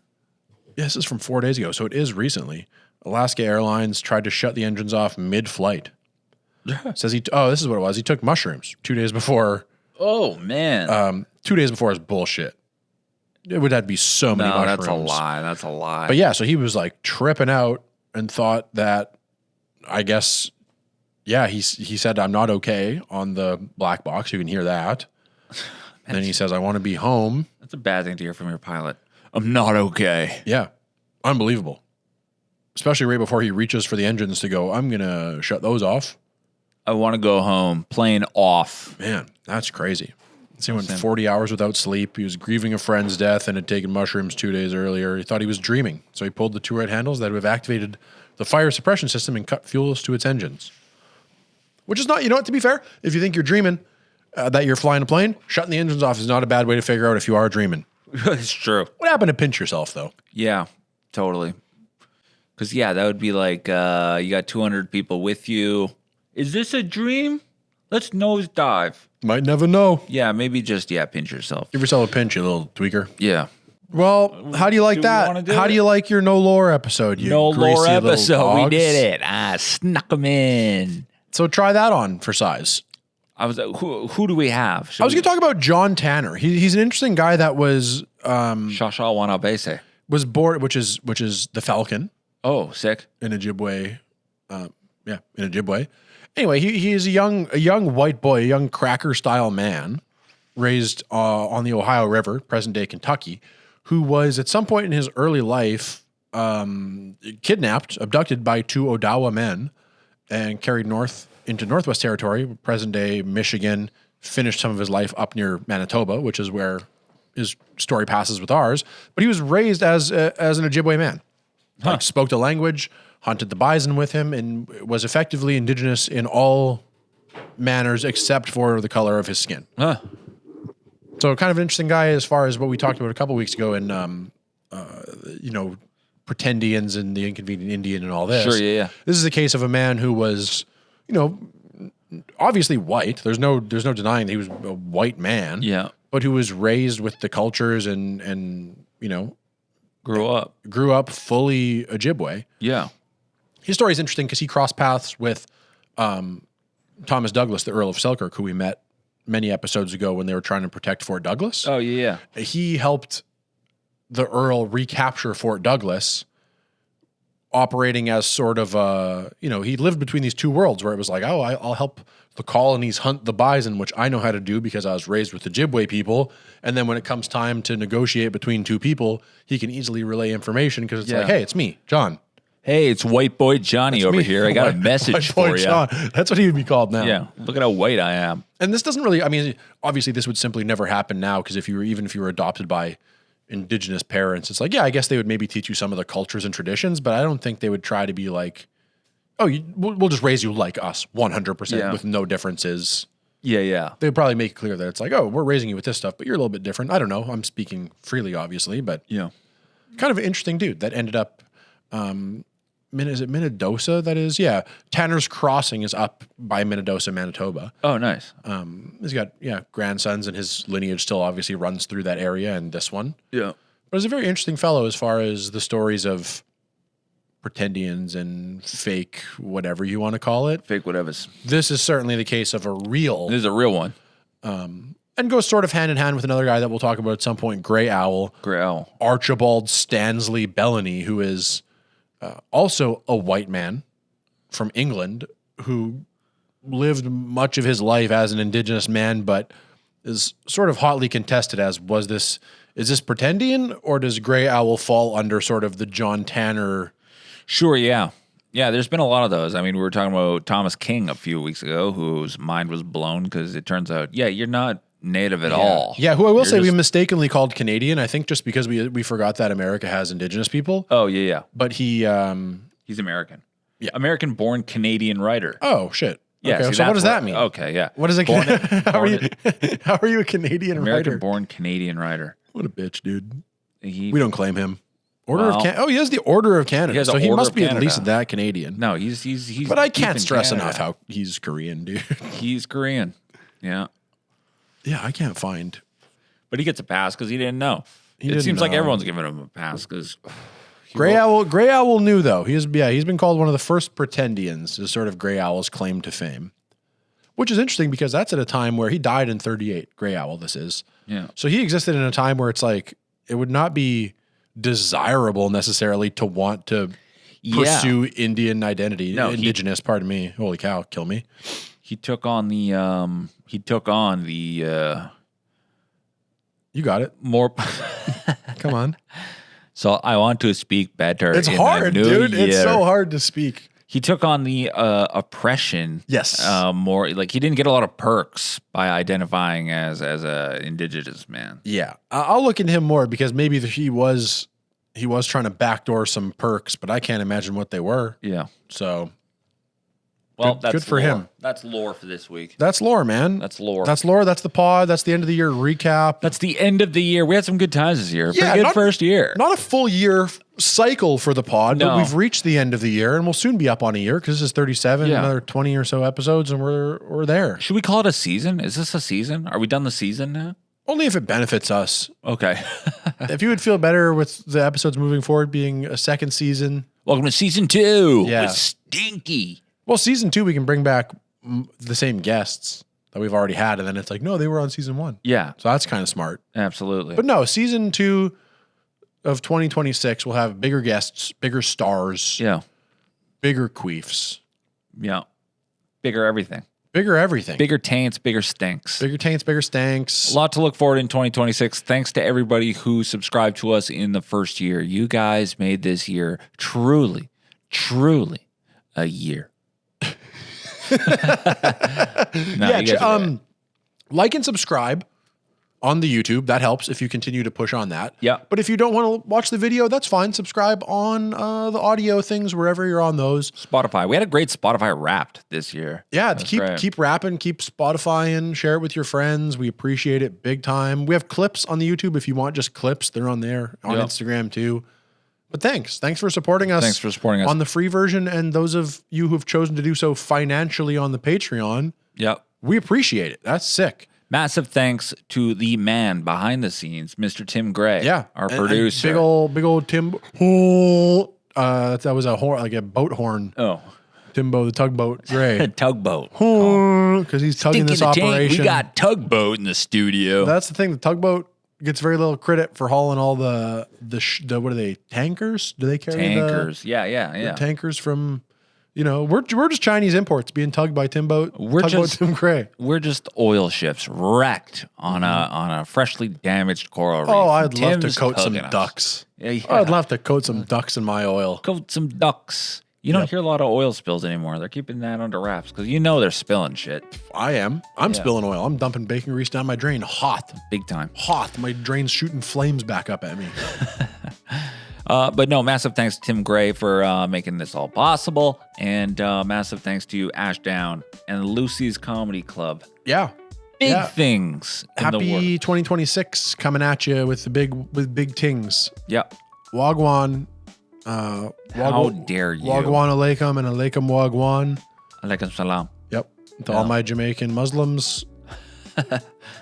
this is from 4 days ago. So it is recently. Alaska Airlines tried to shut the engines off mid-flight. Says this is what it was. He took mushrooms 2 days before. Oh, man. 2 days before is bullshit. It would have to be so many mushrooms. That's a lie. That's a lie. But yeah, so he was like tripping out and thought that, I guess, he said, I'm not okay on the black box. You can hear that. And then he says, I want to be home. That's a bad thing to hear from your pilot. I'm not okay. Yeah. Unbelievable. Especially right before he reaches for the engines to go, I'm going to shut those off. I want to go home. Plane off. Man, that's crazy. So he went 40 hours without sleep. He was grieving a friend's death and had taken mushrooms 2 days earlier. He thought he was dreaming. So he pulled the two right handles that would have activated the fire suppression system and cut fuels to its engines. Which is not, you know what, to be fair, if you think you're dreaming that you're flying a plane, shutting the engines off is not a bad way to figure out if you are dreaming. It's true. What happened to pinch yourself, though? Yeah, totally. Because, yeah, that would be like you got 200 people with you. Is this a dream? Let's nosedive. Might never know. Yeah, maybe just, pinch yourself. Give yourself a pinch, you little tweaker. Yeah. Well, how do you like that? How do you like your no lore episode? You no lore greasy little episode. We dogs? did it. I snuck them in. So try that on for size. I was who do we have? I was going to talk about John Tanner. He's an interesting guy that was Zhaashaawanibiisi. was born, which is the Falcon Oh, sick. in Ojibwe. In Ojibwe. Anyway, he is a young white boy, a young cracker style man, raised on the Ohio River, present day Kentucky, who was at some point in his early life kidnapped, abducted by two Odawa men, and carried north into Northwest Territory, present day Michigan. Finished some of his life up near Manitoba, which is where his story passes with ours. But he was raised as an Ojibwe man. Like, spoke the language, hunted the bison with him, and was effectively indigenous in all manners except for the color of his skin. Huh. So kind of an interesting guy as far as what we talked about a couple weeks ago in, Pretendians and the Inconvenient Indian and all this. Sure, yeah. This is a case of a man who was, obviously white. There's no denying that he was a white man. Yeah. But who was raised with the cultures and Grew up. fully Ojibwe. Yeah. His story is interesting because he crossed paths with Thomas Douglas, the Earl of Selkirk, who we met many episodes ago when they were trying to protect Fort Douglas. Oh, yeah. He helped the Earl recapture Fort Douglas, operating as sort of he lived between these two worlds where it was like, oh, I'll help the colonies hunt the bison, which I know how to do because I was raised with the Ojibwe people. And then when it comes time to negotiate between two people, he can easily relay information because it's like, hey, it's me, John. Hey, it's white boy Johnny over here. I got a message for you. John. That's what he would be called now. Yeah. Look at how white I am. And this doesn't really, obviously this would simply never happen now because if you were adopted by indigenous parents, it's like, yeah, I guess they would maybe teach you some of the cultures and traditions, but I don't think they would try to be like, oh, we'll just raise you like us 100% with no differences. Yeah. They'd probably make it clear that it's like, oh, we're raising you with this stuff, but you're a little bit different. I don't know. I'm speaking freely, obviously, but Yeah. kind of an interesting dude that ended up, is it Minnedosa? That is, yeah. Tanner's Crossing is up by Minnedosa, Manitoba. Oh, nice. He's got, grandsons, and his lineage still obviously runs through that area and this one. Yeah. But he's a very interesting fellow as far as the stories of pretendians and fake whatever you want to call it. Fake whatevers. This is certainly the case of a real. This is a real one. And goes sort of hand in hand with another guy that we'll talk about at some point, Grey Owl. Grey Owl. Archibald Stanley Bellany, who is also a white man from England who lived much of his life as an indigenous man, but is sort of hotly contested as, is this pretendian, or does Grey Owl fall under sort of the John Tanner? Sure, yeah. Yeah, there's been a lot of those. I mean, we were talking about Thomas King a few weeks ago, whose mind was blown because it turns out, you're not native at all. Yeah, who I will say we mistakenly called Canadian, I think just because we forgot that America has indigenous people. Oh, yeah. But he's American. Yeah. American-born Canadian writer. Oh, shit. Yeah, okay, so what does that mean? Okay, yeah. What is it? How are you a Canadian writer? American-born Canadian writer. What a bitch, dude. We don't claim him. Order of Canada. Oh, he has the Order of Canada. So he must be at least that Canadian. No, he's. But I can't stress enough how he's Korean, dude. He's Korean. Yeah. Yeah, I can't find. But he gets a pass because he didn't know. It seems like everyone's giving him a pass because. Grey Owl knew though. He's been called one of the first pretendians. Is sort of Grey Owl's claim to fame, which is interesting because that's at a time where he died in 1938. Grey Owl, this is. Yeah. So he existed in a time where it's like it would not be desirable necessarily to want to pursue Indian identity. No, indigenous. Pardon me. Holy cow! Kill me. He took on the. You got it. More. Come on. So I want to speak better. It's hard, dude. It's so hard to speak. he took on the oppression. Yes. More like he didn't get a lot of perks by identifying as a indigenous man. Yeah. I'll look into him more because maybe he was trying to backdoor some perks, but I can't imagine what they were. Yeah. So, well, good for him. That's lore for this week. That's lore, man. That's lore. That's lore. That's the pod. That's the end of the year recap. That's the end of the year. We had some good times this year. Yeah, Pretty good first year. Not a full year cycle for the pod, but No. we've reached the end of the year, and we'll soon be up on a year because this is 37, Yeah. another 20 or so episodes, and we're there. Should we call it a season? Is this a season? Are we done the season now? Only if it benefits us. Okay. If you would feel better with the episodes moving forward being a second season. Welcome to season 2. Yeah. With Stinky. Well, season 2, we can bring back the same guests that we've already had, and then it's like, no, they were on season 1. Yeah, So that's kind of smart. absolutely. But no, season 2 of 2026 will have bigger guests, bigger stars, yeah. bigger queefs, Yeah. Bigger everything. bigger everything. Bigger taints, bigger stinks. Bigger taints, bigger stanks. A lot to look forward in 2026. Thanks to everybody who subscribed to us in the first year. You guys made this year truly, truly a year. No, Yeah, you guys are great. like and subscribe on the YouTube. That helps if you continue to push on that. Yeah. But if you don't want to watch the video, that's fine. Subscribe on the audio things wherever you're on those. Spotify. We had a great Spotify Wrapped this year. Yeah, That's keep great. keep rapping, keep Spotifying, share it with your friends. We appreciate it big time. We have clips on the YouTube if you want just clips. They're on there, on Yep. Instagram too. But thanks for supporting us. Thanks for supporting us. on the free version, and those of you who've chosen to do so financially on the Patreon. Yep. We appreciate it. That's sick. Massive thanks to the man behind the scenes, Mr. Tim Gray. Yeah, Our And producer. big old Tim. That was a horn, like a boat horn. Oh, Timbo the tugboat Gray, tugboat. because he's tugging this Stinking the tank. operation. We got tugboat in the studio. That's the thing. The tugboat gets very little credit for hauling all the what are they, tankers? Do they carry Tankers. the Yeah. tankers from? We're just Chinese imports being tugged by tugboat Tim Gray. We're just oil ships wrecked on a freshly damaged coral reef. Oh, I'd love to Tim's coat some tugging us. ducks. Yeah. I'd love to coat some ducks in my oil. Coat some ducks. You don't hear a lot of oil spills anymore. They're keeping that under wraps because they're spilling shit I am. I'm spilling oil. I'm dumping bacon grease down my drain. Hot. big time. Hot. My drain's shooting flames back up at me. But no, massive thanks to Tim Gray for making this all possible. And massive thanks to Ashdown and Lucy's Comedy Club. Yeah. Big Yeah. things in the world. Happy 2026 coming at you with big tings. Yep. Wagwan. How dare you? Wagwan alaikum and alaikum wagwan. Alaikum salam. Yep. To all my Jamaican Muslims.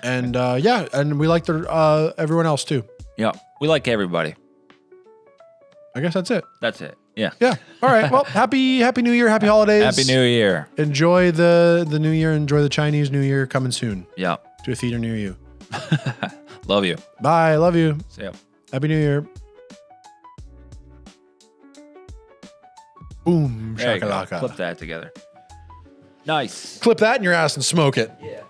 And and we like everyone else too. Yep. We like everybody. I guess that's it. That's it. Yeah. Yeah. All right. Well, happy New Year. Happy holidays. Happy New Year. Enjoy the New Year. Enjoy the Chinese New Year coming soon Yep. to a theater near you. Love you. Bye. Love you. See ya. Happy New Year. Boom. There you go. Shakalaka. Clip that together. Nice. Clip that in your ass and smoke it. Yeah.